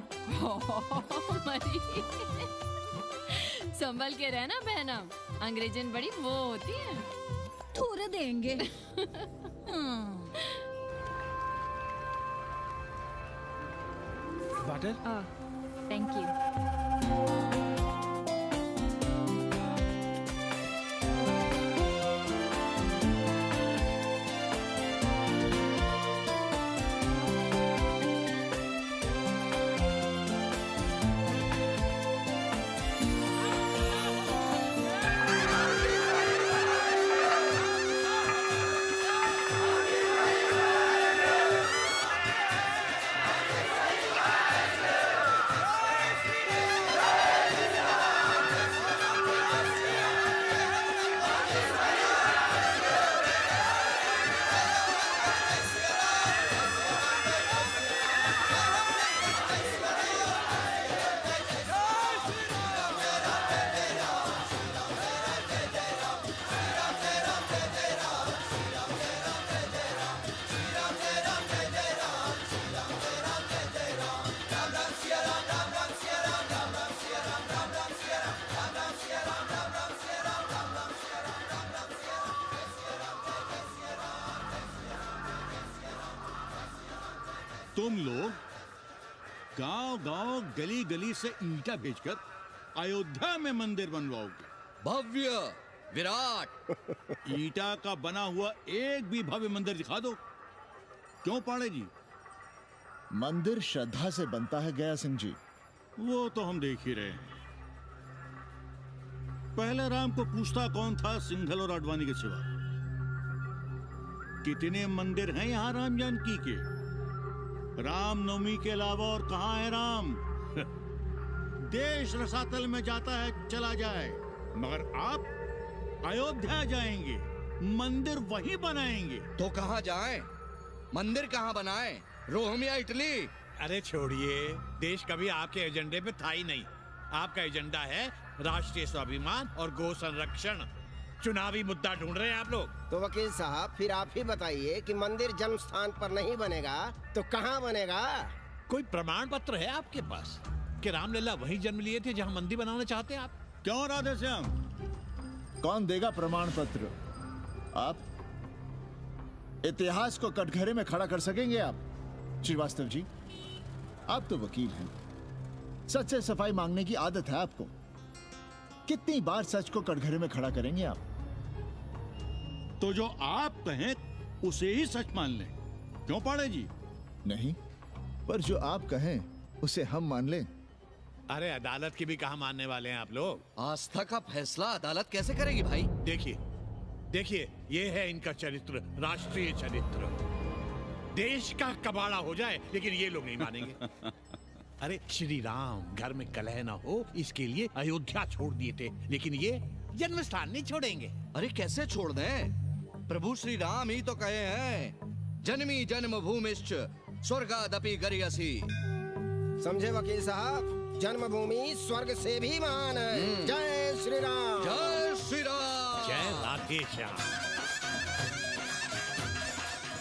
संभल के रहना बहना, अंग्रेजन बड़ी वो होती है। थूर देंगे। वाटर? Thank you. गांव गली गली से ईंटा भेजकर अयोध्या में मंदिर बनवाओगे? भव्य विराट ईंटा का बना हुआ एक भी भव्य मंदिर दिखा दो। क्यों पाड़े जी? मंदिर श्रद्धा से बनता है गया सिंह जी। वो तो हम देख ही रहे हैं। पहले राम को पूछता कौन था सिंघल और आडवाणी के सिवा? कितने मंदिर हैं यहाँ राम जानकी के? रामनवमी के अलावा और कहाँ है राम? देश रसातल में जाता है चला जाए, मगर आप अयोध्या जाएंगे, मंदिर वहीं बनाएंगे। तो कहाँ जाएं? मंदिर कहाँ बनाएं? रोम या इटली? अरे छोड़िए, देश कभी आपके एजेंडे पे था ही नहीं। आपका एजेंडा है राष्ट्रीय स्वाभिमान और गौ संरक्षण। चुनावी मुद्दा ढूंढ रहे हैं आप लोग। तो वकील साहब फिर आप ही बताइए कि मंदिर जन्म स्थान पर नहीं बनेगा तो कहाँ बनेगा? कोई प्रमाण पत्र है आपके पास कि रामलला वहीं जन्म लिए थे जहां मंदिर बनाना चाहते हैं आप? क्यों राधे श्याम? कौन देगा प्रमाण पत्र? आप इतिहास को कटघरे में खड़ा कर सकेंगे आप? श्रीवास्तव जी, आप तो वकील हैं, सच से सफाई मांगने की आदत है आपको। कितनी बार सच को कटघरे में खड़ा करेंगे आप? तो जो आप कहें उसे ही सच मान लें। क्यों पाड़े जी? नहीं, पर जो आप कहें उसे हम मान लें। अरे अदालत की भी कहा मानने वाले हैं आप लोग? आस्था का फैसला अदालत कैसे करेगी भाई? देखिए देखिए, ये है इनका चरित्र, राष्ट्रीय चरित्र। देश का कबाड़ा हो जाए लेकिन ये लोग नहीं मानेंगे। अरे श्री राम घर में कलह न हो इसके लिए अयोध्या छोड़ दिए थे, लेकिन ये जन्म स्थान नहीं छोड़ेंगे। अरे कैसे छोड़ दें? प्रभु श्री राम ही तो कहे हैं, जन्मी जन्म भूमिश्च स्वर्गादपि गरियसी। समझे वकील साहब, जन्मभूमि स्वर्ग से भी महान है। जय श्री राम। जय श्री राम। जय राधे श्याम।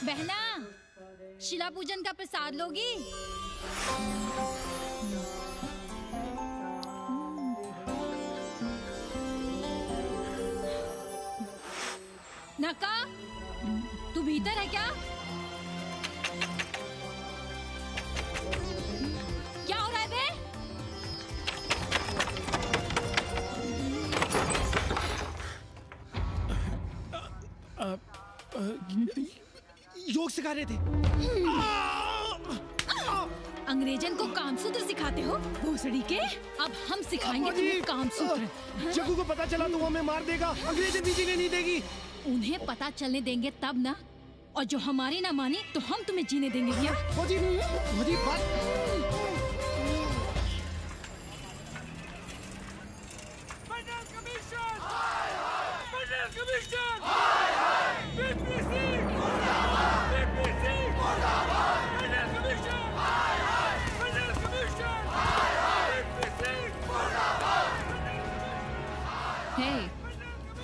बहना, शिला पूजन का प्रसाद लोगी? नका, तू भीतर है क्या? क्या हो रहा है बे? योग सिखा रहे थे। अंग्रेजन को कामसूत्र सिखाते हो भोसड़ी के? अब हम सिखाएंगे तुम्हें कामसूत्र। जग्गू को पता चला तो वो हमें मार देगा। अंग्रेजन भी जीने नहीं देगी। उन्हें पता चलने देंगे तब ना, और जो हमारी ना मानी तो हम तुम्हें जीने देंगे क्या?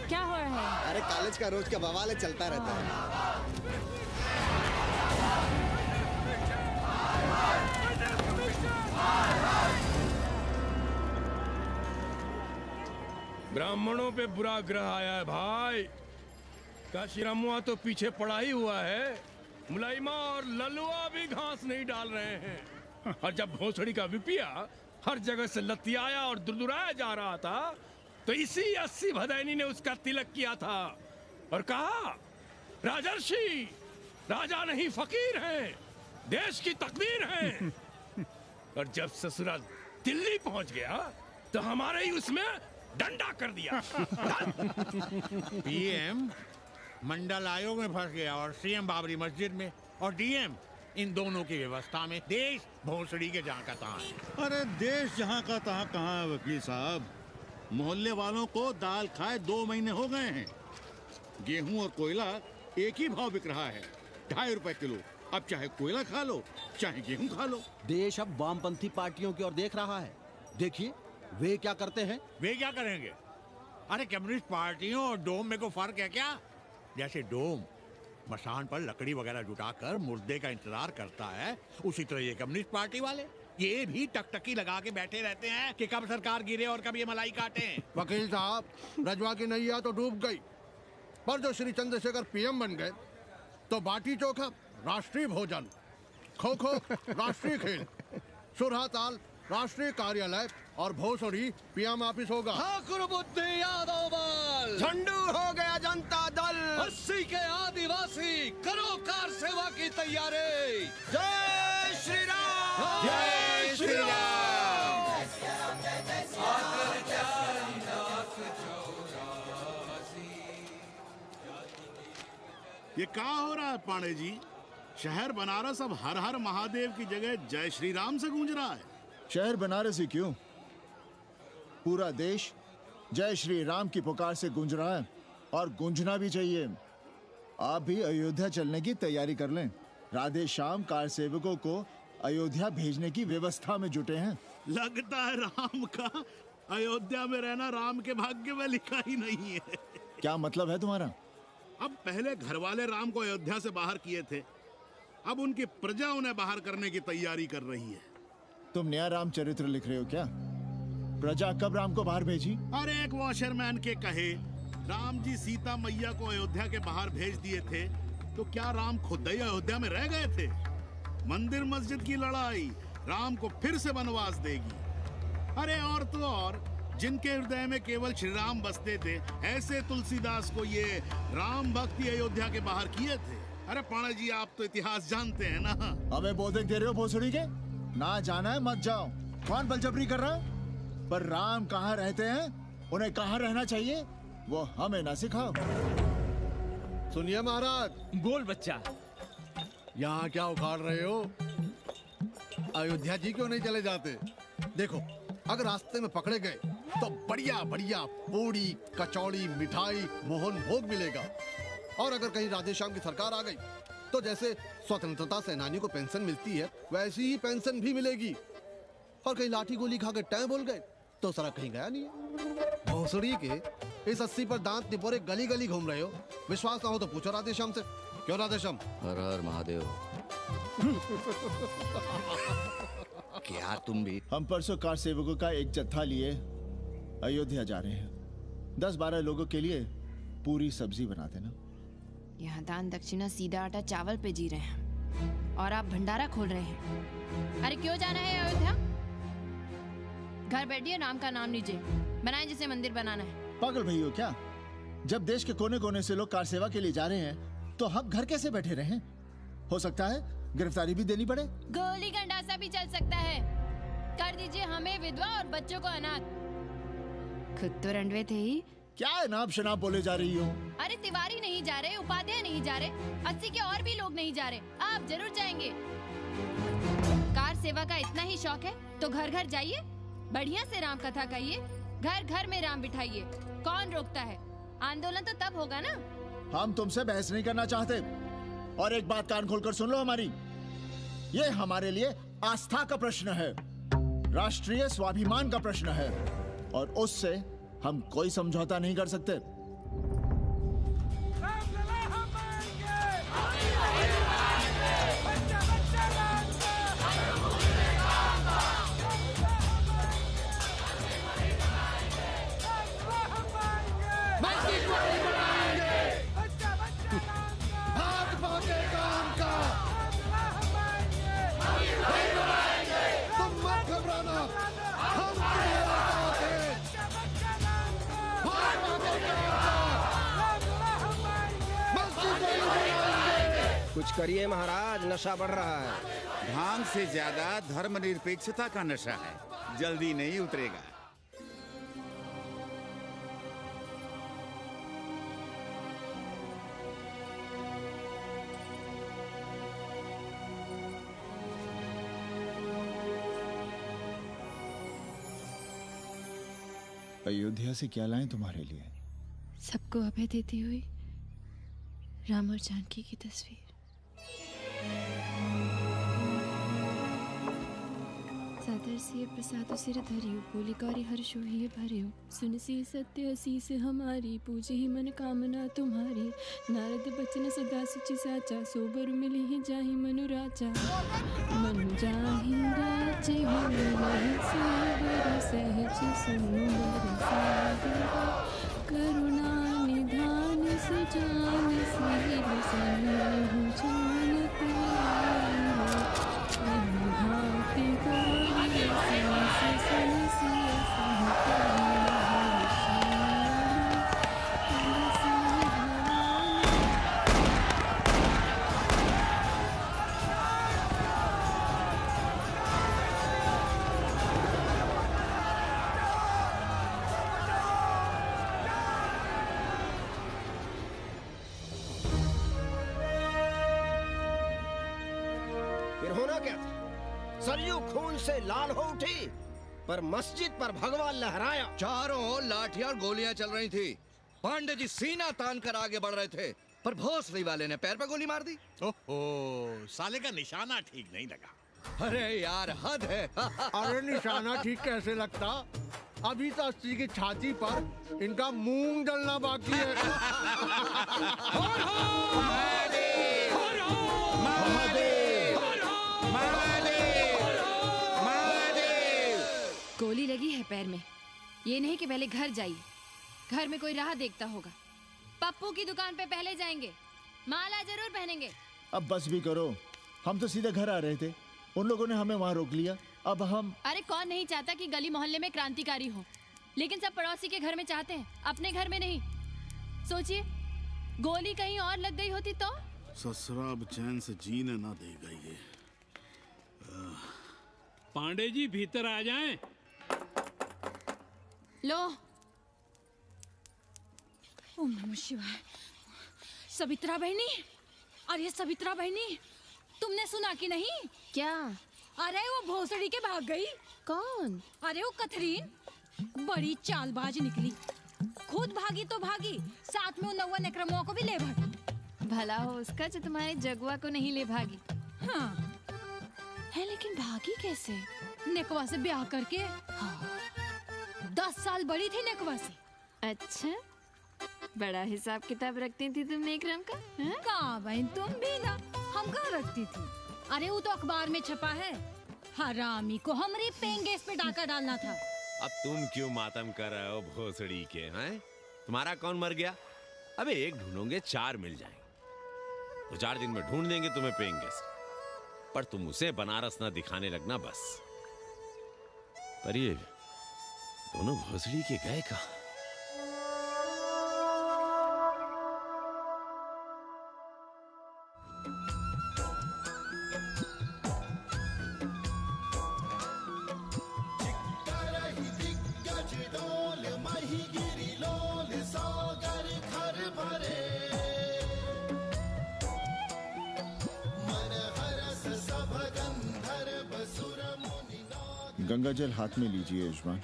क्या हो रहा है? अरे कॉलेज का रोज का बवाल चलता रहता है। ब्राह्मणों पे बुरा ग्रह आया है भाई। काशीरामुआ तो पीछे पड़ा ही हुआ है। मुलाइमा और ललुआ भी घास नहीं डाल रहे हैं। और जब भोसड़ी का विपिया हर जगह से लतियाया और दुरदुराया जा रहा था, तो इसी 80 भदैनी ने उसका तिलक किया था और कहा, राजर्षि राजा नहीं फकीर हैं, देश की तकदीर हैं। और जब ससुरा दिल्ली पहुंच गया तो हमारे ही उसमें डंडा कर दिया। पीएम मंडल आयोग में फंस गया और सीएम बाबरी मस्जिद में, और डीएम इन दोनों की व्यवस्था में। देश भोसड़ी के जहाँ का तहाँ है। अरे देश जहाँ का तहाँ कहाँ है वकील साहब? मोहल्ले वालों को दाल खाए 2 महीने हो गए हैं। गेहूं और कोयला एक ही भाव बिक रहा है, 2.5 रुपए किलो। अब चाहे कोयला खा लो चाहे गेहूं खा लो। देश अब वामपंथी पार्टियों की ओर देख रहा है। देखिए वे क्या करते हैं। वे क्या करेंगे? अरे कम्युनिस्ट पार्टियों और डोम में को फर्क है क्या? जैसे डोम मसान पर लकड़ी वगैरह जुटाकर मुर्दे का इंतजार करता है, उसी तरह ये कम्युनिस्ट पार्टी वाले ये भी टकटकी लगा के बैठे रहते हैं कि कब सरकार गिरे और कब ये मलाई काटे। वकील साहब, रजवा की नैया तो डूब गई, पर जो श्री चंद्रशेखर पीएम बन गए तो बाटी चोखा राष्ट्रीय भोजन, खो खो राष्ट्रीय खेल, सुरहा ताल राष्ट्रीय कार्यालय और भोसड़ी पीएम ऑफिस होगा। ठाकुर बुद्धि यादव बल, झंडू हो गया जनता दल, 80 के आदिवासी करो कार सेवा की तैयारी। जय श्री राम, जय श्री राम। ये क्या हो रहा है पांडे जी? शहर बनारस अब हर हर महादेव की जगह जय श्री राम से गूंज रहा है। शहर बनारस ही क्यों, पूरा देश जय श्री राम की पुकार से गूंज रहा है और गूंजना भी चाहिए। आप भी अयोध्या चलने की तैयारी कर लें। राधे श्याम कार सेवकों को अयोध्या भेजने की व्यवस्था में जुटे हैं। लगता है राम का अयोध्या में रहना राम के भाग्य में लिखा ही नहीं है। क्या मतलब है तुम्हारा? अब पहले घर वाले राम को अयोध्या से बाहर किए थे, अब उनकी प्रजा उन्हें बाहर करने की तैयारी कर रही है। तुम नया राम चरित्र लिख रहे हो क्या? प्रजा कब राम को बाहर भेजी? अरे एक वॉशरमैन के कहे राम जी सीता मैया को अयोध्या के बाहर भेज दिए थे, तो क्या राम खुद ही अयोध्या में रह गए थे? मंदिर मस्जिद की लड़ाई राम को फिर से वनवास देगी। अरे और तो और, जिनके हृदय में केवल श्री राम बसते थे, ऐसे तुलसीदास को ये राम भक्ति अयोध्या के बाहर किए थे। अरे पाणा जी, आप तो इतिहास जानते हैं ना। हमें बोधक दे रहे हो भोसड़ी के? ना जाना है मत जाओ। कौन बलजबरी कर रहा है? पर राम कहाँ रहते हैं, उन्हें कहाँ रहना चाहिए, वो हमें ना सिखाओ। सुनिए महाराज। बोल बच्चा। यहाँ क्या उखाड़ रहे हो? अयोध्या जी क्यों नहीं चले जाते? देखो, अगर रास्ते में पकड़े गए तो बढ़िया बढ़िया पूड़ी कचौड़ी मिठाई मोहन भोग मिलेगा। और अगर कहीं राधेश्याम की सरकार आ गई तो जैसे स्वतंत्रता सेनानी को पेंशन मिलती है, वैसी ही पेंशन भी मिलेगी। और कहीं लाठी गोली खा के टैं बोल गए तो सड़क कहीं गया नहीं है। भोसड़ी के इस 80 पर दांत निपोरे गली गली घूम रहे हो। विश्वास ना हो तो पूछो राधेश्याम से। क्यों राधेश्याम? हर हर महादेव। क्या तुम भी? हम परसों कार सेवकों का एक जत्था लिए अयोध्या जा रहे हैं। 10-12 लोगों के लिए पूरी सब्जी बना देना। यहाँ दान दक्षिणा सीधा आटा चावल पे जी रहे हैं और आप भंडारा खोल रहे हैं। अरे क्यों जाना है अयोध्या? घर बैठिए, राम का नाम लीजिए, बनाए जिसे मंदिर बनाना है। पागल भई हो क्या? जब देश के कोने कोने से लोग कार सेवा के लिए जा रहे हैं तो हम घर कैसे बैठे रहें? हो सकता है गिरफ्तारी भी देनी पड़े। गोली गंडासा भी चल सकता है। कर दीजिए हमें विधवा और बच्चों को अनाथ। खुद तो रंडवे थे ही। क्या नाम शनाब बोले जा रही हो? अरे तिवारी नहीं जा रहे, उपाध्याय नहीं जा रहे, 80 के और भी लोग नहीं जा रहे। आप जरूर जाएंगे। कार सेवा का इतना ही शौक है तो घर घर जाइए, बढ़िया से राम कथा कहिए, घर घर में राम बिठाइए। कौन रोकता है? आंदोलन तो तब होगा ना। हम तुमसे बहस नहीं करना चाहते। और एक बात कान खोलकर सुन लो हमारी, ये हमारे लिए आस्था का प्रश्न है, राष्ट्रीय स्वाभिमान का प्रश्न है, और उससे हम कोई समझौता नहीं कर सकते। कुछ करिए महाराज, नशा बढ़ रहा है। भांग से ज्यादा धर्मनिरपेक्षता का नशा है, जल्दी नहीं उतरेगा। अयोध्या से क्या लाएं तुम्हारे लिए? सबको अभय देती हुई राम और जानकी की तस्वीर। सादर सिय प्रसाद सिर धरियो, बोली गौरी हर्ष हुई भरियो, सुन सी सत्य असीस हमारी, पूजी ही मन कामना तुम्हारी। नारद बचन सदा सुचि साचा, सोबर मिली ही जाहि मनु राजा। मनु जाहि राजे मिलहि सोबर, सहज सुंदर सागर, करुणा निधान सुजान शील सन्मुख जान पायो, भांति गौरी क्या था? सरयू खून से लाल हो उठी, पर मस्जिद पर भगवा लहराया। चारों ओर लाठियां और गोलियां चल रही थी। पांडे जी सीना तान कर आगे बढ़ रहे थे, पर भोसड़ी वाले ने पैर पे गोली मार दी। ओहो, साले का निशाना ठीक नहीं लगा। अरे यार, हद है। अरे निशाना ठीक कैसे लगता? अभी तो अस्सी की छाती पर इनका मूंग डलना बाकी है। गोली लगी है पैर में। ये नहीं कि पहले घर जाइए, घर में कोई राह देखता होगा। पप्पू की दुकान पे पहले जाएंगे, माला जरूर पहनेंगे। अब बस भी करो, हम तो सीधे घर आ रहे थे, उन लोगों ने हमें वहाँ रोक लिया। अब हम अरे कौन नहीं चाहता कि गली मोहल्ले में क्रांतिकारी हो, लेकिन सब पड़ोसी के घर में चाहते हैं, अपने घर में नहीं। सोचिए, गोली कहीं और लग गई होती तो? ससुरा अब चैन से जीने ना देगा ये। पांडे जी भीतर आ जाएं। लो। ओम नमः शिवाय। सवित्रा बहनी, अरे सवित्रा बहनी, तुमने सुना कि नहीं? क्या? अरे वो भोसड़ी के भाग गई। कौन? अरे वो कथरीन, बड़ी चालबाज निकली। खुद भागी तो भागी, साथ में उन 9 नक्रमुआ को भी ले भागी। भला हो उसका जो तुम्हारे जगुआ को नहीं ले भागी। हाँ है, लेकिन भागी कैसे? नेकवा से ब्याह करके। हाँ। 10 साल बड़ी थी नेकवा से। अच्छा, बड़ा हिसाब किताब रखती थी तुम नेकरम का? कहाँ बहन, तुम भी ना, हम कहाँ रखती थी। अरे वो तो अखबार में छपा है, हरामी को हमरे पेंगेस पे डाका डालना था। अब तुम क्यों मातम कर रहे हो भोसड़ी के? हैं? तुम्हारा कौन मर गया? अबे एक ढूंढोगे 4 मिल जाएंगे। 2-4 दिन में ढूंढ देंगे तुम्हें पेंगे से, पर तुम उसे बनारस ना दिखाने लगना बस। पर ये दोनों भोसड़ी के गए कहाँ? गंगा जल हाथ में लीजिए यजमान।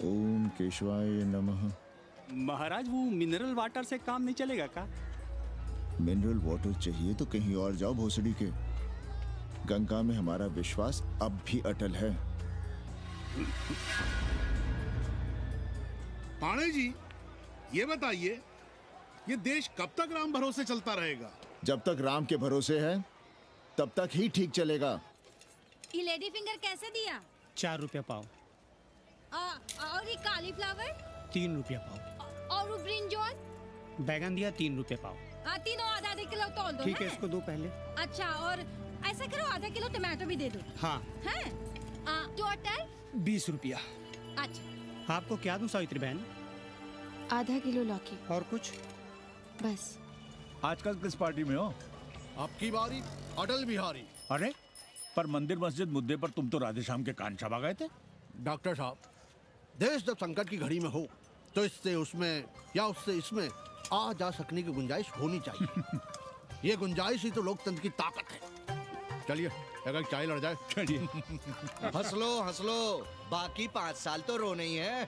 ओम केशवाय नमः। महाराज, वो मिनरल वाटर से काम नहीं चलेगा का? मिनरल वाटर चाहिए तो कहीं और जाओ भोसड़ी के। गंगा में हमारा विश्वास अब भी अटल है। पाणे जी, ये बताइए, ये देश कब तक राम भरोसे चलता रहेगा? जब तक राम के भरोसे है तब तक ही ठीक चलेगा। ये लेडी फिंगर कैसे दिया? 4 रुपया पाव। और ये कालीफ्लावर? 3 रुपया पाव। और वो ब्रिंजॉल? बैगन दिया 3 रुपया पाव। तीनों आधा किलो तोल दो। ठीक है, इसको दो पहले। अच्छा, और ऐसा करो, आधा किलो टमाटो भी दे दो। हाँ। हैं? टोटल 20 रुपया। अच्छा, आपको क्या दूं सावित्री बहन? आधा किलो लौकी। और कुछ? बस। आजकल किस पार्टी में हो? आपकी बारी, अटल बिहारी। अरे, पर मंदिर मस्जिद मुद्दे पर तुम तो राधे श्याम के कान चबा गए थे। डॉक्टर साहब, देश जब संकट की घड़ी में हो तो इससे उसमें या उससे इसमें आ जा सकने की गुंजाइश होनी चाहिए। ये गुंजाइश ही तो लोकतंत्र की ताकत है। चलिए, अगर चाय लड़ जाए। चलिए। हंस लो, बाकी 5 साल तो रोने ही है।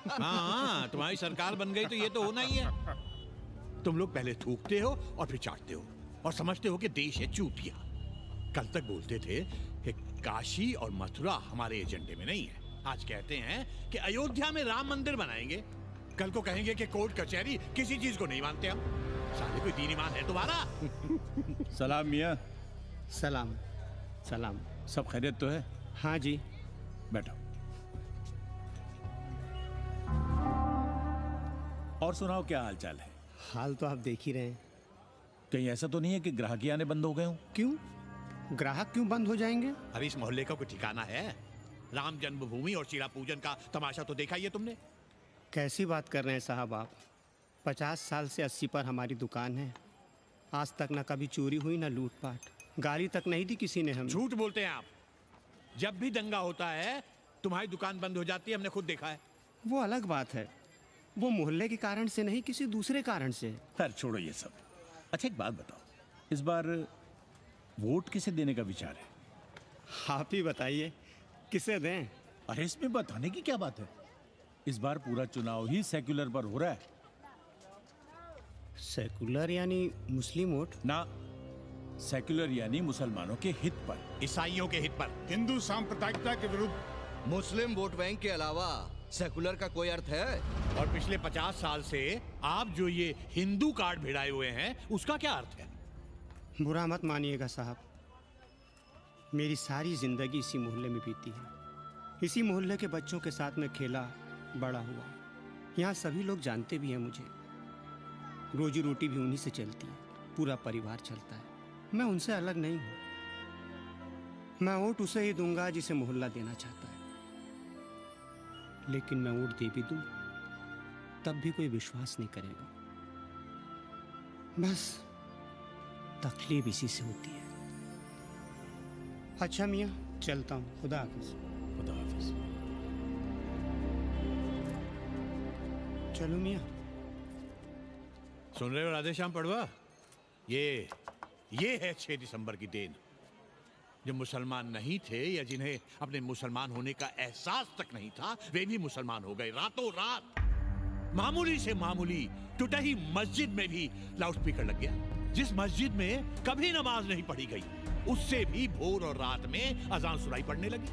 हाँ, तुम्हारी सरकार बन गई तो ये तो होना ही है। तुम लोग पहले थूकते हो और फिर चाटते हो और समझते हो कि देश है चूतिया। कल तक बोलते थे कि काशी और मथुरा हमारे एजेंडे में नहीं है, आज कहते हैं कि अयोध्या में राम मंदिर बनाएंगे। कल को कहेंगे कि कोर्ट कचहरी किसी चीज को नहीं मानते हम। साले कोई दीन ईमान है तुम्हारा? सलाम मियाँ। सलाम। सलाम। सब खैरियत तो है? हाँ जी। बैठो। और सुनाओ, क्या हाल चाल है? हाल तो आप देख ही रहे हैं। कहीं ऐसा तो नहीं है कि ग्राहकी आने बंद हो गए हो? क्यों? ग्राहक क्यों बंद हो जाएंगे? अरे इस मोहल्ले का कोई ठिकाना है? राम जन्मभूमि और शीला पूजन का तमाशा तो देखा ही है तुमने। कैसी बात कर रहे हैं साहब आप? 50 साल से 80 पर हमारी दुकान है। आज तक ना कभी चोरी हुई ना लूटपाट, गाली तक नहीं दी किसी ने हमें। झूठ बोलते हैं आप। जब भी दंगा होता है तुम्हारी दुकान बंद हो जाती है, हमने खुद देखा है। वो अलग बात है, वो मोहल्ले के कारण से नहीं, किसी दूसरे कारण से। खैर छोड़ो ये सब। अच्छा एक बात बताओ, इस बार वोट किसे देने का विचार है? आप ही बताइए किसे दें? अरे इसमें बताने की क्या बात है? इस बार पूरा चुनाव ही सेक्युलर पर हो रहा है। सेकुलर यानी मुस्लिम वोट? ना, सेक्युलर यानी मुसलमानों के हित पर, ईसाइयों के हित पर, हिंदू सांप्रदायिकता के विरुद्ध। मुस्लिम वोट बैंक के अलावा सेकुलर का कोई अर्थ है? और पिछले 50 साल से आप जो ये हिंदू कार्ड भिड़ाए हुए हैं, उसका क्या अर्थ है? बुरा मत मानिएगा साहब, मेरी सारी जिंदगी इसी मोहल्ले में बीती है। इसी मोहल्ले के बच्चों के साथ में खेला, बड़ा हुआ। यहाँ सभी लोग जानते भी हैं मुझे। रोजी रोटी भी उन्हीं से चलती है, पूरा परिवार चलता है। मैं उनसे अलग नहीं हूँ। मैं वोट उसे ही दूंगा जिसे मोहल्ला देना चाहता है, लेकिन मैं वोट दे भी दूं तब भी कोई विश्वास नहीं करेगा। बस तकलीफ इसी से होती है। अच्छा मियाँ, चलता हूँ। खुदा हाफिज। खुदा हाफिज। चलो मियाँ। सुन रहे हो राधेश्याम पड़वा? ये है 6 दिसंबर की देन। जो मुसलमान नहीं थे या जिन्हें अपने मुसलमान होने का एहसास तक नहीं था, वे भी मुसलमान हो गए रातों रात। मामूली से मामूली टूटी मस्जिद में भी लाउडस्पीकर लग गया। जिस मस्जिद में कभी नमाज नहीं पढ़ी गई, उससे भी भोर और रात में अजान सुनाई पड़ने लगी।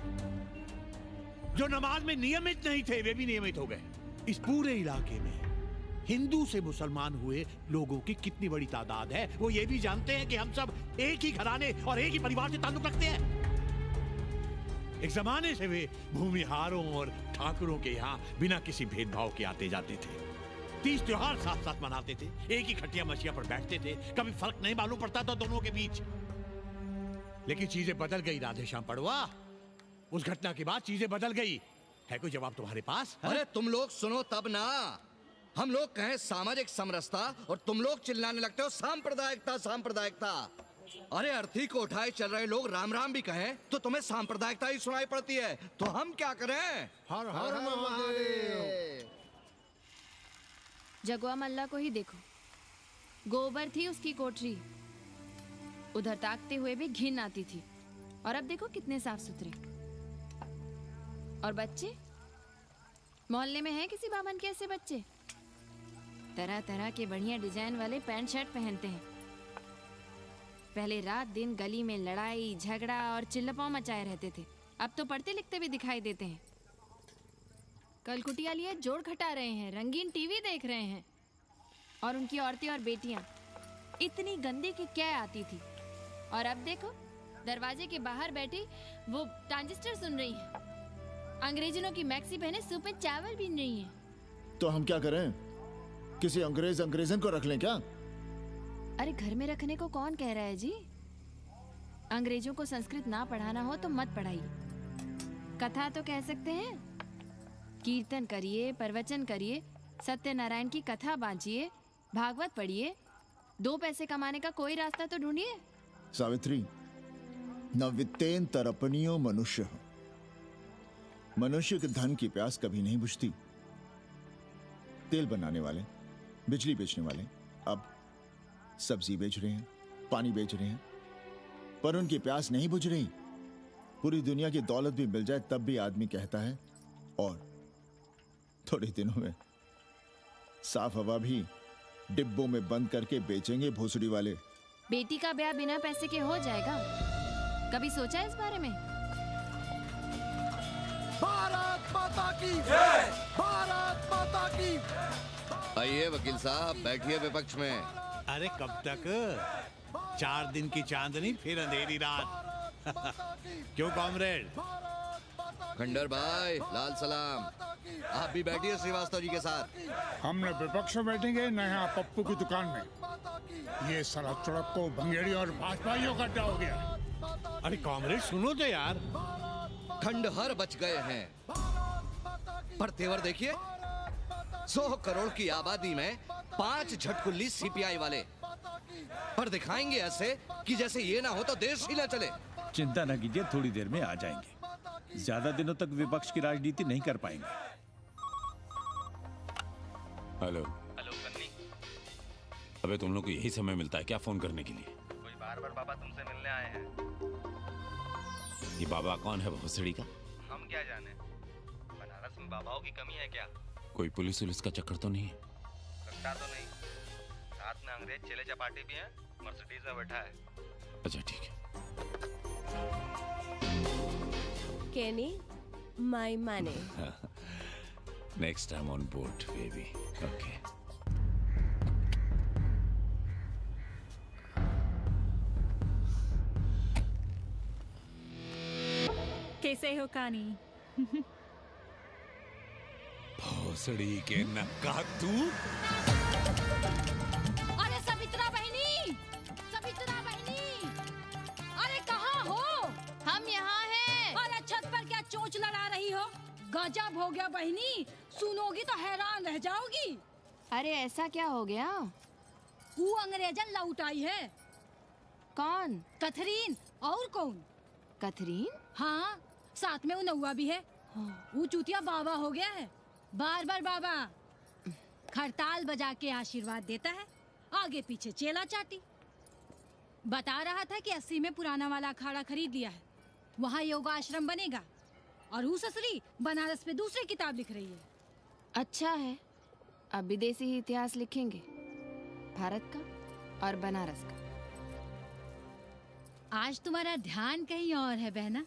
जो नमाज में नियमित नहीं थे, वे भी नियमित हो गए। इस पूरे इलाके में हिंदू से मुसलमान हुए लोगों की कितनी बड़ी तादाद है, वो ये भी जानते हैं कि हम सब एक ही घराने और एक ही परिवार से ताल्लुक रखते हैं। एक जमाने से वे भूमिहारों और ठाकुरों के यहाँ बिना किसी भेदभाव के आते जाते थे। 30 त्योहार साथ साथ मनाते थे, एक ही खटिया मछिया पर बैठते थे। कभी फर्क नहीं मालूम पड़ता था दोनों के बीच। लेकिन चीजें बदल गई राधेश्याम पड़वा। उस घटना के बाद चीजें बदल गई। है कोई जवाब तुम्हारे पास? अरे तुम लोग सुनो तब ना। हम लोग कहें सामाजिक समरसता और तुम लोग चिल्लाने लगते हो सांप्रदायिकता सांप्रदायिकता। अरे अर्थी को उठाए चल रहे लोग राम राम भी कहें तो तुम्हें सांप्रदायिकता ही सुनाई पड़ती है। तो हम क्या करें? हर हर महादेव। जगुआ मल्ला को ही देखो, गोबर थी उसकी कोठरी, उधर ताकते हुए भी घिन आती थी। और अब देखो कितने साफ सुथरे। और बच्चे, मोहल्ले में हैं किसी बामन के ऐसे बच्चे? तरह तरह के बढ़िया डिजाइन वाले पैंट शर्ट पहनते हैं। पहले रात दिन गली में लड़ाई झगड़ा और चिल्लपाव मचाए रहते थे, अब तो पढ़ते लिखते भी दिखाई देते हैं। कल कुटिया लिए जोड़ खटा रहे हैं, रंगीन टीवी देख रहे हैं। और उनकी औरतें और बेटियां इतनी गंदी कि क्या आती थी। और अब देखो दरवाजे के बाहर बैठी वो ट्रांजिस्टर सुन रही है, अंग्रेजनों की मैक्सी पहने सूप में चावल भी नहीं है। तो हम क्या करें? किसी अंग्रेजन को रख लें क्या? अरे घर में रखने को कौन कह रहा है जी? अंग्रेजों को संस्कृत ना पढ़ाना हो तो मत पढ़ाइए। कथा तो कह सकते हैं, कीर्तन करिए, प्रवचन करिए, सत्यनारायण की कथा बांचिए, भागवत पढ़िए। 2 पैसे कमाने का कोई रास्ता तो ढूंढिए। सावित्री, न वित्तेन तरपनियो मनुष्य। मनुष्य के धन की प्यास कभी नहीं बुझती। तेल बनाने वाले, बिजली बेचने वाले अब सब्जी बेच रहे हैं, पानी बेच रहे हैं, पर उनकी प्यास नहीं बुझ रही। पूरी दुनिया की दौलत भी मिल जाए तब भी आदमी कहता है और थोड़े दिनों में साफ हवा भी डिब्बों में बंद करके बेचेंगे भोसड़ी वाले। बेटी का ब्याह बिना पैसे के हो जाएगा? कभी सोचा है इस बारे में? भारत माता की जय! भारत माता की। आइए वकील साहब, बैठिए विपक्ष में। अरे कब तक? 4 दिन की चांदनी फिर अंधेरी रात। क्यों कॉमरेड? खंडर भाई, लाल सलाम। आप भी बैठिए श्रीवास्तव जी के साथ। हम न विपक्ष में बैठेंगे न यहाँ पप्पू की दुकान में। ये सड़क चड़क को भंगेड़ी और भाजपाइयों का अड्डा हो गया। अरे कॉमरेड सुनो तो यार। खंडहर बच गए हैं, पर तेवर देखिए, 100 करोड़ की आबादी में 5 झटकुल्ली सीपीआई वाले। पर दिखाएंगे ऐसे कि जैसे ये ना हो तो देश ही ना चले। चिंता न कीजिए, थोड़ी देर में आ जाएंगे। ज्यादा दिनों तक विपक्ष की राजनीति नहीं कर पाएंगे। हेलो कन्नी। अबे तुम लोग को यही समय मिलता है क्या फोन करने के लिए? कोई बार बाबा तुमसे मिलने आए हैं। ये बाबा कौन है भोसड़ी का? हम क्या जाने, बनारस में बाबाओं की कमी है क्या? कोई पुलिस उलिस का चक्कर तो नहीं है? लगता तो नहीं। साथ में अंग्रेज चेले चपाटी भी हैं, मर्सिडीज में बैठा है। अच्छा ठीक है। Kenny, my money. Next time on board, baby. Okay. कैसे हो कानी? भोसड़ी के नक्का तू? अरे सवित्रा बहनी, सवित्रा बहनी, अरे कहाँ हो? हम यहाँ हैं। अरे छत पर क्या चोंच लड़ा रही हो? गजब हो गया बहनी, सुनोगी तो हैरान रह जाओगी। अरे ऐसा क्या हो गया? वो अंग्रेजन लौट आई है। कौन? कथरीन। और कौन? कथरीन? हाँ, साथ में वो नौवा भी है। वो चूतिया बाबा हो गया है, बार बार बाबा। खड़ताल बजा के आशीर्वाद देता है, आगे पीछे चेला चाटी। बता रहा था कि 80 में पुराना वाला अखाड़ा खरीद लिया है, वहाँ योगा आश्रम बनेगा। और वो ससुरी बनारस पे दूसरी किताब लिख रही है। अच्छा है, अब विदेशी ही इतिहास लिखेंगे, भारत का और बनारस का। आज तुम्हारा ध्यान कहीं और है बहना,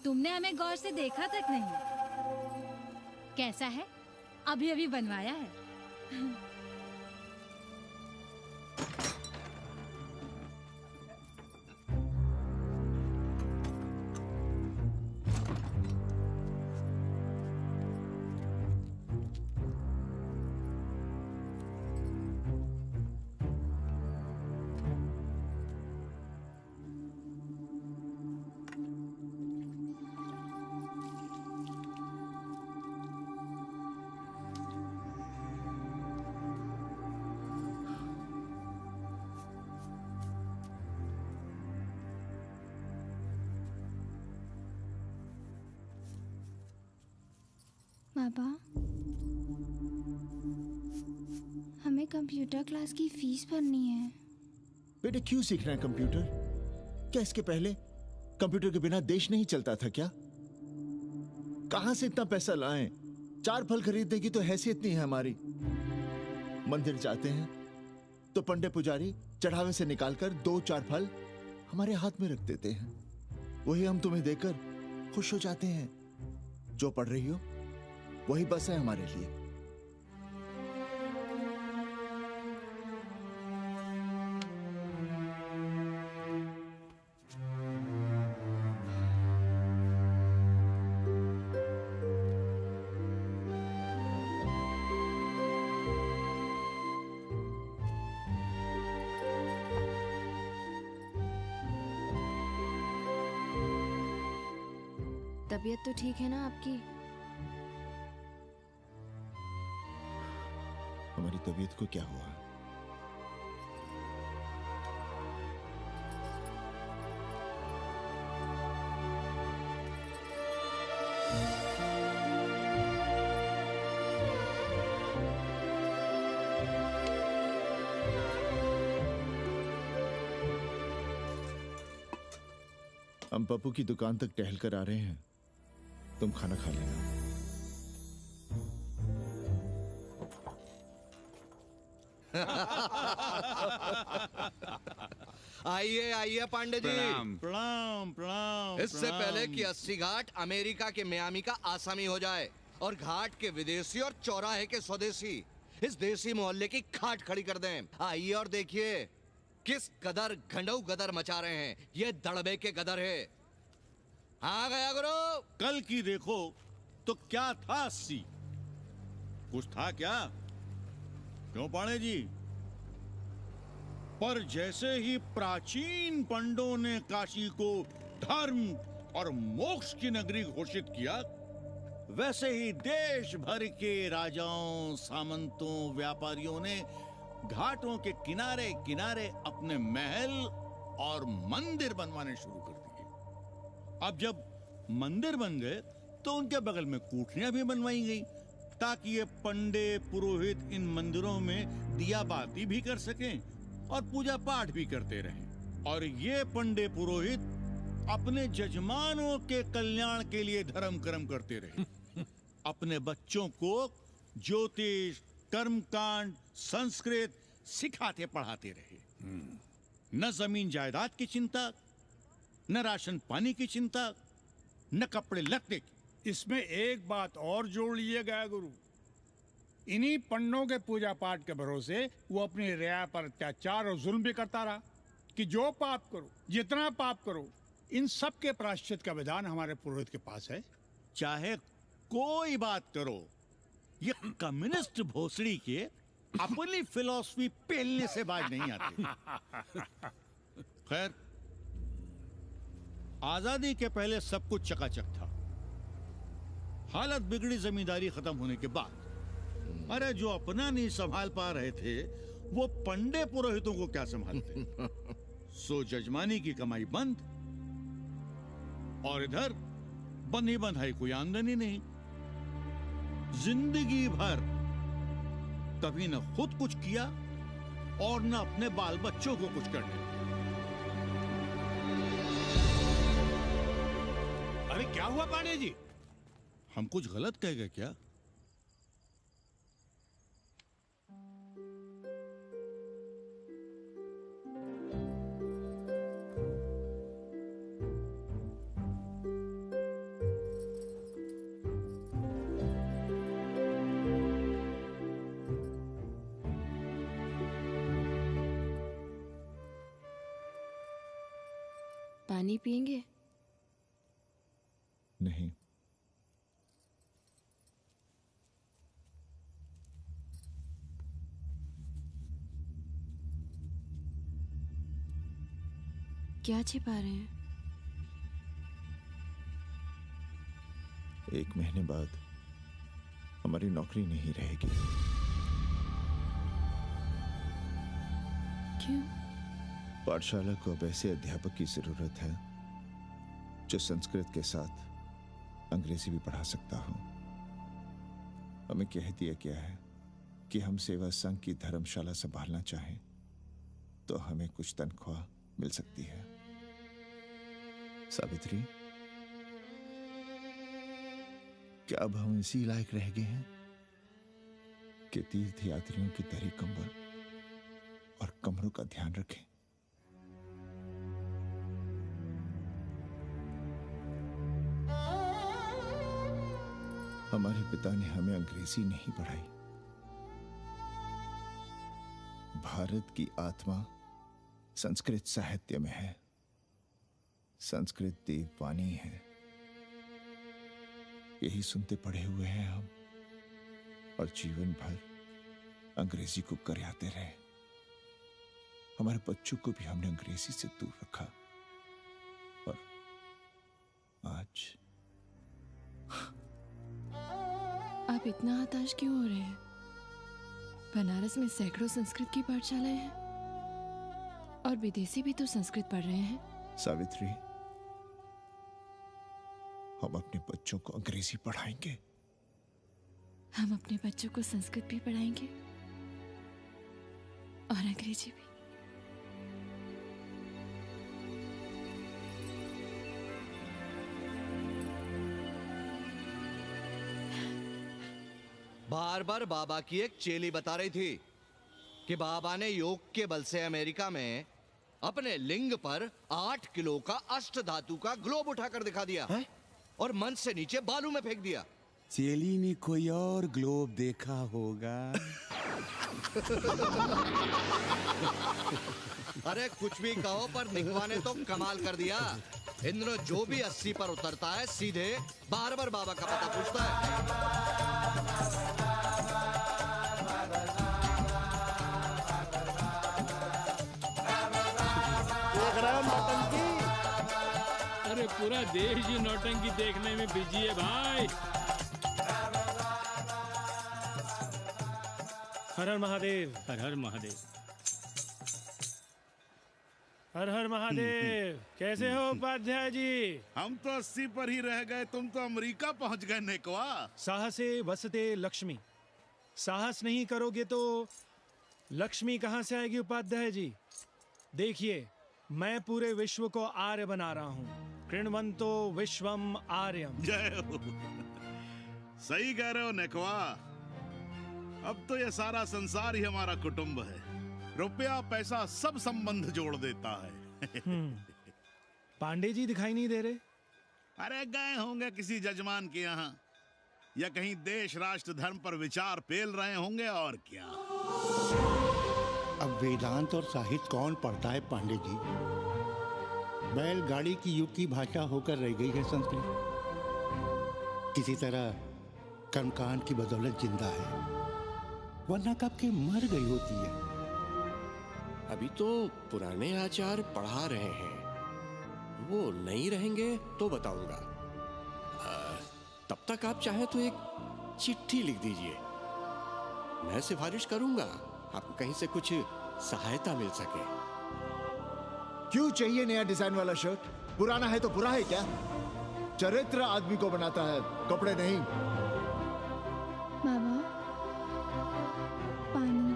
तुमने हमें गौर से देखा तक नहीं। कैसा है? अभी अभी बनवाया है। पापा, हमें कंप्यूटर क्लास की फीस भरनी है। बेटे क्यों सीखना है कंप्यूटर? क्या इसके पहले कंप्यूटर के बिना देश नहीं चलता था क्या? कहां से इतना पैसा लाएं? 4 फल खरीदने की तो हैसियत नहीं है हमारी। मंदिर जाते हैं तो पंडे पुजारी चढ़ावे से निकालकर 2-4 फल हमारे हाथ में रख देते हैं, वही हम तुम्हें देकर खुश हो जाते हैं। जो पढ़ रही हो वही बस है हमारे लिए। तबीयत तो ठीक है ना आपकी? हमारी तबीयत को क्या हुआ? हम पप्पू की दुकान तक टहल कर आ रहे हैं, तुम खाना खा लेना। आइए आइए पांडे जी। प्रणाम प्रणाम प्रणाम। इससे पहले कि 80 घाट अमेरिका के मियामी का आसामी हो जाए और घाट के विदेशी और चौराहे के स्वदेशी इस देसी मोहल्ले की खाट खड़ी कर दें, आइए और देखिए किस कदर घंडऊ गदर मचा रहे हैं ये दड़बे के गदर है। हाँ गया गुरु। कल की देखो तो क्या था 80? कुछ था क्या? क्यों पांडे जी? पर जैसे ही प्राचीन पंडों ने काशी को धर्म और मोक्ष की नगरी घोषित किया, वैसे ही देश भर के राजाओं, सामंतों, व्यापारियों ने घाटों के किनारे किनारे अपने महल और मंदिर बनवाने शुरू कर दिए। अब जब मंदिर बन गए तो उनके बगल में कोठरियां भी बनवाई गई ताकि ये पंडे पुरोहित इन मंदिरों में दिया बाती भी कर सकें और पूजा पाठ भी करते रहें। और ये पंडे पुरोहित अपने जजमानों के कल्याण के लिए धर्म कर्म करते रहे। अपने बच्चों को ज्योतिष, कर्मकांड, संस्कृत सिखाते पढ़ाते रहे। न जमीन जायदाद की चिंता, न राशन पानी की चिंता, न कपड़े लत्ते की। इसमें एक बात और जोड़ लीजिएगा गुरु, इन्हीं पंडों के पूजा पाठ के भरोसे वो अपनी रिया पर अत्याचार और जुल्म भी करता रहा कि जो पाप करो, जितना पाप करो, इन सब के प्रायश्चित का विधान हमारे पुरोहित के पास है। चाहे कोई बात करो, ये कम्युनिस्ट भोसड़ी के अपनी फिलॉसफी पेलने से बाज नहीं आती। खैर, आजादी के पहले सब कुछ चकाचक था। हालत बिगड़ी जमींदारी खत्म होने के बाद। अरे जो अपना नहीं संभाल पा रहे थे, वो पंडे पुरोहितों को क्या संभालते। सो जजमानी की कमाई बंद, और इधर बंधी बंधाई कोई आमदनी नहीं। जिंदगी भर कभी न खुद कुछ किया और न अपने बाल बच्चों को कुछ करने। अरे क्या हुआ पांडे जी? हम कुछ गलत कह गए क्या? पानी पिएंगे? नहीं। क्या छिपा रहे हैं? 1 महीने बाद हमारी नौकरी नहीं रहेगी। क्यों? पाठशाला को अब ऐसे अध्यापक की जरूरत है जो संस्कृत के साथ अंग्रेजी भी पढ़ा सकता हो। हमें कह दिया गया है कि हम सेवा संघ की धर्मशाला संभालना चाहें तो हमें कुछ तनख्वाह मिल सकती है। सावित्री, क्या अब हम इसी लायक रह गए हैं कि तीर्थ यात्रियों की दरी कंबल और कमरों का ध्यान रखें? हमारे पिता ने हमें अंग्रेजी नहीं पढ़ाई। भारत की आत्मा संस्कृत साहित्य में है। संस्कृत देववाणी है। यही सुनते पढ़े हुए हैं हम, और जीवन भर अंग्रेजी को करियाते रहे। हमारे बच्चों को भी हमने अंग्रेजी से दूर रखा, और आज आप इतना हताश क्यों हो रहे हैं? बनारस में सैकड़ों संस्कृत की पाठशालाएं हैं, और विदेशी भी तो संस्कृत पढ़ रहे हैं। सावित्री, हम अपने बच्चों को अंग्रेजी पढ़ाएंगे। हम अपने बच्चों को संस्कृत भी पढ़ाएंगे और अंग्रेजी भी। बार बार बाबा की एक चेली बता रही थी कि बाबा ने योग के बल से अमेरिका में अपने लिंग पर 8 किलो का अष्ट धातु का ग्लोब उठाकर दिखा दिया है? और मंच से नीचे बालू में फेंक दिया। चेली ने कोई और ग्लोब देखा होगा। अरे कुछ भी कहो, पर निकवा ने तो कमाल कर दिया। इंद्र जो भी 80 पर उतरता है सीधे बार बार बाबा का पता पूछता है। अरे पूरा देश ही नौटंकी देखने में बिजी है भाई। हर हर महादेव। हर हर महादेव। हर हर महादेव। कैसे हो उपाध्याय जी? हम तो 80 पर ही रह गए, तुम तो अमेरिका पहुंच गए नेकवा। साहसे वसते लक्ष्मी। साहस नहीं करोगे तो लक्ष्मी कहां से आएगी उपाध्याय जी? देखिए, मैं पूरे विश्व को आर्य बना रहा हूं। कृण्वन्तो विश्वम आर्यम। जय हो। सही कह रहे हो नेकवा। अब तो ये सारा संसार ही हमारा कुटुंब है। रुपया पैसा सब संबंध जोड़ देता है। पांडे जी दिखाई नहीं दे रहे? अरे गए होंगे किसी जजमान के यहाँ, या कहीं देश राष्ट्र धर्म पर विचार पेल रहे होंगे, और क्या। अब वेदांत और साहित्य कौन पढ़ता है पांडे जी? बैलगाड़ी की युग की भाषा होकर रह गई है संस्कृत। किसी तरह कर्मकांड की बदौलत जिंदा है, वरना कब के मर गई होती है। अभी तो पुराने आचार पढ़ा रहे हैं, वो नहीं रहेंगे तो बताऊंगा। तब तक आप चाहे तो एक चिट्ठी लिख दीजिए, मैं सिफारिश करूंगा, आपको कहीं से कुछ सहायता मिल सके। क्यों चाहिए नया डिजाइन वाला शर्ट? पुराना है तो बुरा है क्या? चरित्र आदमी को बनाता है, कपड़े नहीं। बाबा, पानी।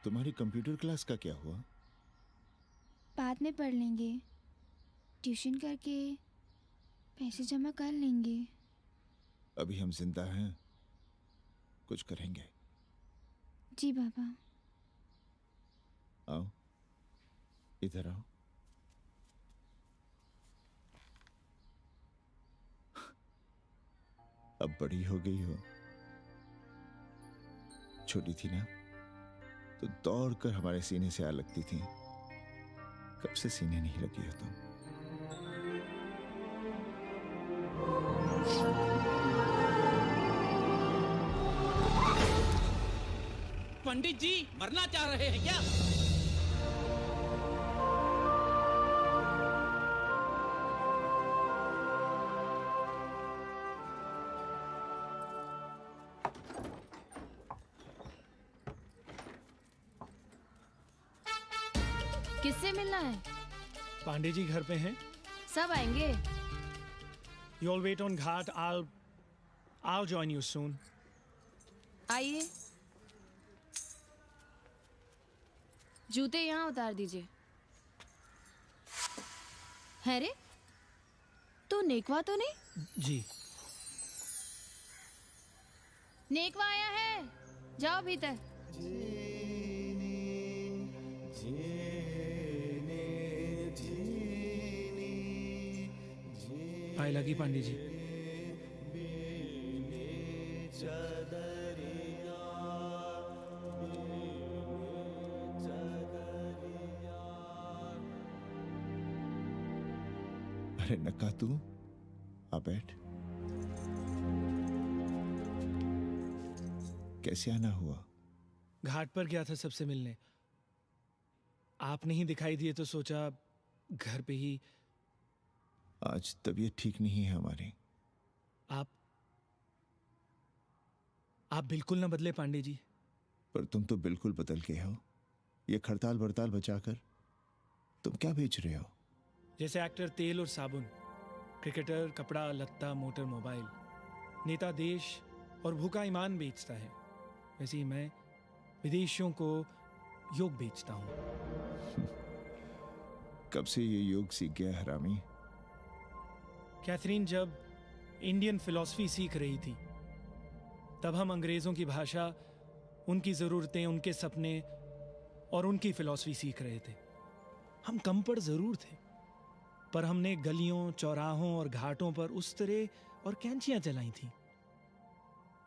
तुम्हारी कंप्यूटर क्लास का क्या हुआ? बाद में पढ़ लेंगे, ट्यूशन करके पैसे जमा कर लेंगे। अभी हम जिंदा हैं, कुछ करेंगे। जी बाबा। आओ, इधर आओ। अब बड़ी हो गई हो। छोटी थी ना तो दौड़कर हमारे सीने से आ लगती थी। कब से सीने नहीं लगी हो तुम? पंडित जी मरना चाह रहे हैं क्या? किससे मिलना है? पांडे जी घर पे हैं। सब आएंगे। You all wait on Ghat. I'll join you soon. आइए। जूते यहाँ उतार दीजिए। है रे, तो नेकवा तो नहीं? जी। नेकवा आया है, जाओ भीतर। पाए लगी पांडे जी। अरे नक्का तू आ बैठ। कैसे आना हुआ? घाट पर गया था सबसे मिलने। आप नहीं दिखाई दिए तो सोचा घर पे ही। आज तबीयत ठीक नहीं है हमारी। आप बिल्कुल ना बदले पांडे जी। पर तुम तो बिल्कुल बदल गए हो। ये खड़ताल बड़ताल बचाकर तुम क्या बेच रहे हो? जैसे एक्टर तेल और साबुन, क्रिकेटर कपड़ा लत्ता मोटर मोबाइल, नेता देश और भूखा ईमान बेचता है, वैसे ही मैं विदेशियों को योग बेचता हूं। कब से ये योग सीख गया हरामी? कैथरीन जब इंडियन फिलॉसफी सीख रही थी तब हम अंग्रेजों की भाषा, उनकी जरूरतें, उनके सपने और उनकी फिलॉसफी सीख रहे थे। हम कम पढ़ जरूर थे, पर हमने गलियों, चौराहों और घाटों पर उस तरह और कैंचियां चलाई थी।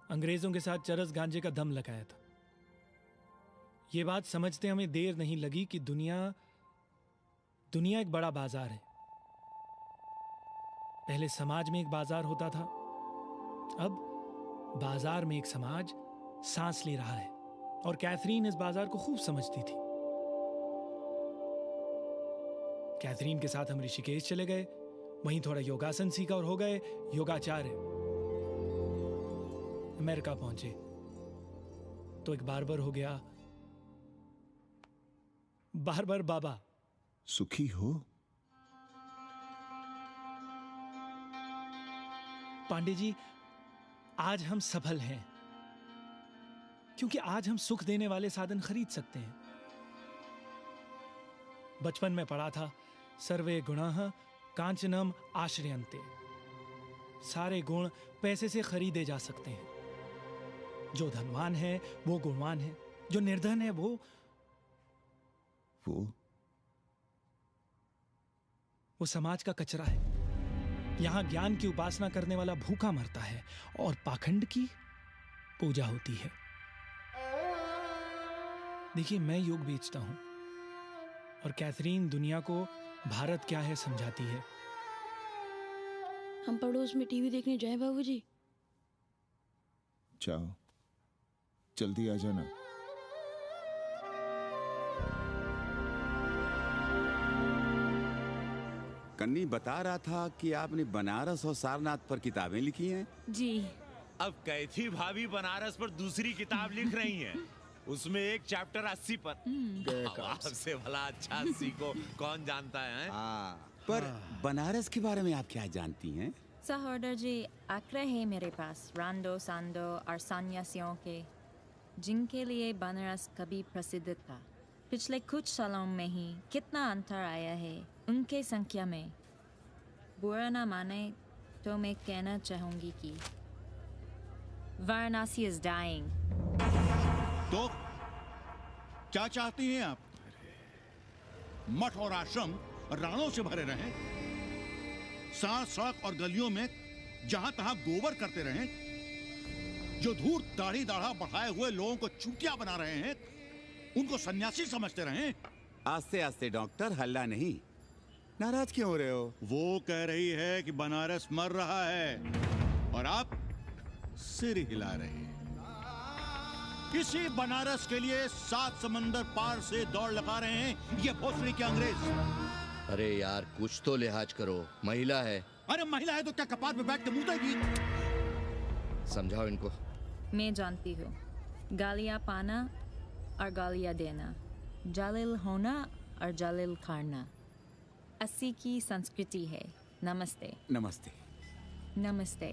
अंग्रेजों के साथ चरस गांजे का दम लगाया था। ये बात समझते हमें देर नहीं लगी कि दुनिया एक बड़ा बाजार है। पहले समाज में एक बाजार होता था, अब बाजार में एक समाज सांस ले रहा है। और कैथरीन इस बाजार को खूब समझती थी। कैथरीन के साथ हम ऋषिकेश चले गए, वहीं थोड़ा योगासन सीखा और हो गए योगाचार्य। अमेरिका पहुंचे तो एक बार्बर हो गया, बार्बर बाबा। सुखी हो? पांडे जी, आज हम सफल हैं क्योंकि आज हम सुख देने वाले साधन खरीद सकते हैं। बचपन में पढ़ा था, सर्वे गुणाः कांचनम आश्रयन्ते। सारे गुण पैसे से खरीदे जा सकते हैं। जो धनवान है वो गुणवान है, जो निर्धन है वो समाज का कचरा है। यहां ज्ञान की उपासना करने वाला भूखा मरता है और पाखंड की पूजा होती है। देखिए, मैं योग बेचता हूं और कैथरीन दुनिया को भारत क्या है समझाती है। हम पड़ोस में टीवी देखने जाएं बाबूजी? जाओ, जल्दी आ जाना। कन्नी बता रहा था कि आपने बनारस और सारनाथ पर किताबें लिखी हैं। जी। अब कैथी भाभी बनारस पर दूसरी किताब लिख रही हैं। उसमें एक चैप्टर 80 पर। से भला अच्छा 80 को कौन जानता है? पर बनारस के बारे में आप क्या जानती हैं? सहोदर जी, आंकड़े हैं मेरे पास रांडो सांडो और सन्यासियों के, जिनके लिए बनारस कभी प्रसिद्ध था। पिछले कुछ सालों में ही कितना अंतर आया है उनके संख्या में। बुरा ना माने तो मैं कहना चाहूंगी कि वाराणसी इज डाइंग। तो क्या चाहती हैं आप? मठ और आश्रम राणों से भरे रहें, सड़क और गलियों में जहां तहां गोबर करते रहें, जो धूर्त दाढ़ी दाढ़ा बढ़ाए हुए लोगों को चूतिया बना रहे हैं उनको सन्यासी समझते रहें। आस्ते आस्ते डॉक्टर, हल्ला नहीं। नाराज क्यों हो रहे हो? वो कह रही है कि बनारस मर रहा है और आप सिर हिला रहे हैं। इसी बनारस के लिए 7 समंदर पार से दौड़ लगा रहे हैं ये भोसड़ी के अंग्रेज। अरे यार, कुछ तो लिहाज करो, महिला है। अरे महिला है तो क्या कपाट पे बैठ के मुंह देगी? समझाओ इनको। मैं जानती हूँ, गालियाँ पाना और गालियाँ देना, जालिल होना और जालिल खाना 80 की संस्कृति है। नमस्ते। नमस्ते। नमस्ते।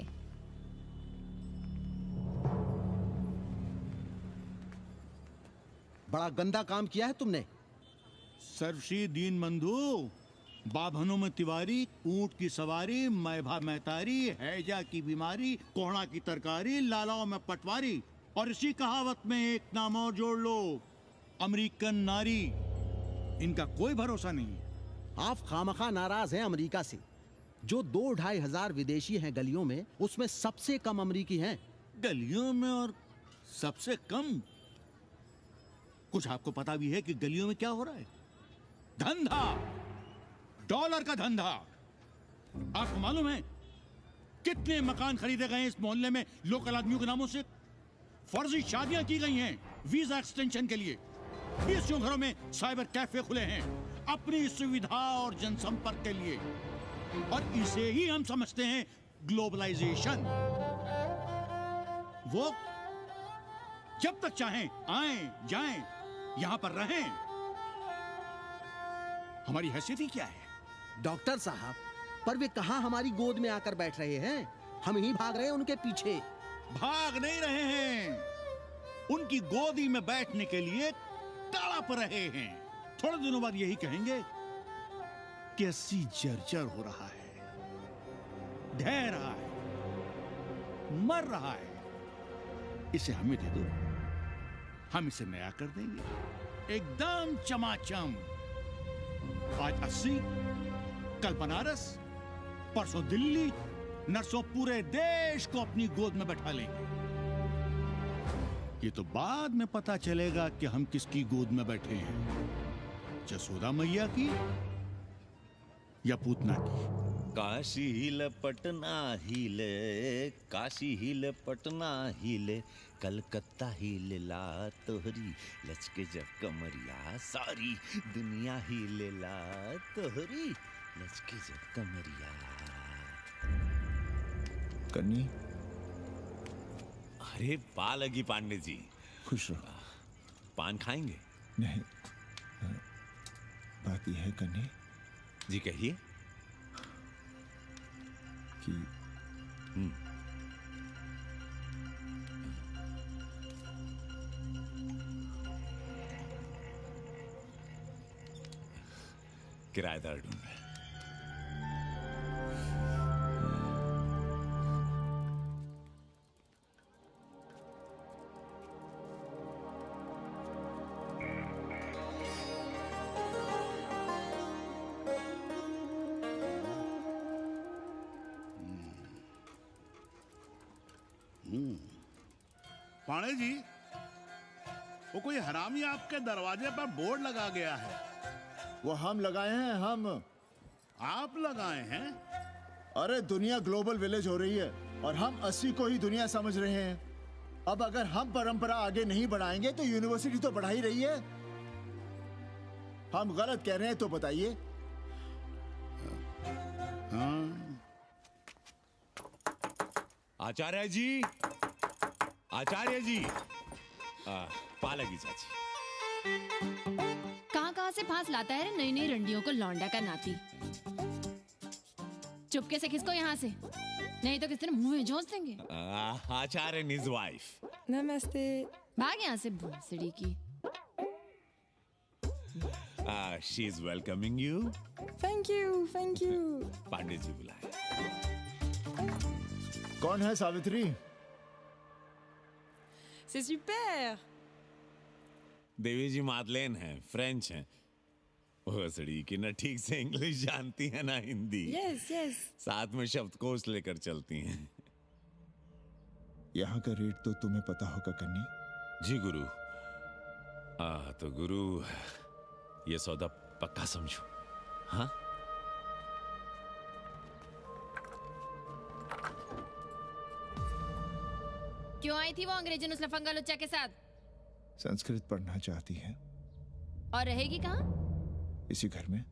बड़ा गंदा काम किया है तुमने। सर्वश्री दीन बंधु, बाभनों में तिवारी, ऊंट की सवारी, मैभा मैतारी, हैजा की बीमारी, कोहड़ा की तरकारी, लालाओं में पटवारी, और इसी कहावत में एक नाम और जोड़ लो, अमेरिकन नारी। इनका कोई भरोसा नहीं। आप खामखा नाराज हैं अमेरिका से। जो 2-2.5 हजार विदेशी हैं गलियों में, उसमें सबसे कम अमेरिकी हैं। गलियों में और सबसे कम? कुछ आपको पता भी है कि गलियों में क्या हो रहा है? धंधा, डॉलर का धंधा। आपको मालूम है कितने मकान खरीदे गए इस मोहल्ले में लोकल आदमियों के नामों से? फर्जी शादियां की गई हैं वीजा एक्सटेंशन के लिए। 20 घरों में साइबर कैफे खुले हैं अपनी सुविधा और जनसंपर्क के लिए, और इसे ही हम समझते हैं ग्लोबलाइजेशन। वो जब तक चाहें आएं जाएं, यहां पर रहें। हमारी हैसियत ही क्या है? डॉक्टर साहब, पर वे कहां हमारी गोद में आकर बैठ रहे हैं? हम ही भाग रहे हैं उनके पीछे। भाग नहीं रहे हैं, उनकी गोदी में बैठने के लिए तड़प रहे हैं। थोड़े दिनों बाद यही कहेंगे कि 80 जर्जर हो रहा है, ढह रहा है, मर रहा है, इसे हमें दे दो, हम इसे नया कर देंगे एकदम चमाचम। आज 80, कल बनारस, परसों दिल्ली, नरसों पूरे देश को अपनी गोद में बैठा लेंगे। ये तो बाद में पता चलेगा कि हम किसकी गोद में बैठे हैं, जसोदा मैया की या पूतना की। काशी हिले पटना हिले, काशी हिले पटना हिले, कलकत्ता हिले ला तोहरी, लचके जब कमरिया सारी दुनिया हिले ला तोहरी, लचके जब कमरिया। कन्नी, अरे पा लगी पांडे जी। खुश रहो। पान खाएंगे? नहीं, बात यह है कन्नी जी, कहिए। कि किराएदार ढूंढ रहे हैं। पाणे जी, वो कोई हरामी आपके दरवाजे पर बोर्ड लगा गया है। वो हम लगाए हैं, हम। आप लगाए हैं? अरे दुनिया ग्लोबल विलेज हो रही है और हम 80 को ही दुनिया समझ रहे हैं। अब अगर हम परंपरा आगे नहीं बढ़ाएंगे तो यूनिवर्सिटी तो बढ़ा ही रही है। हम गलत कह रहे हैं तो बताइए। आचार्य जी, आचार्य जी, पालकी चाची। कहाँ से फांस लाता है रे नई नई रंडियों को, लौंडा का नाती। चुपके से खिसको यहाँ से, नहीं तो किसी ने मुंह में झोंस देंगे। आचार्य and his wife। नमस्ते। भाग यहाँ से भूसड़ी की। She is welcoming you। Thank you, thank you। Pandey ji बुलाए। कौन है सावित्री? C'est super। देवी जी मादलेन हैं, फ्रेंच हैं। भोसड़ी की ना ठीक से इंग्लिश जानती है ना हिंदी। Yes, yes। साथ में शब्दकोश लेकर चलती हैं। यहाँ का रेट तो तुम्हें पता होगा कन्नी। जी गुरु। तो गुरु, ये सौदा पक्का समझो। हाँ? क्यों आई थी वो अंग्रेजन उस लफंगा लुच्चा के साथ? संस्कृत पढ़ना चाहती है। और रहेगी कहाँ? इसी घर में,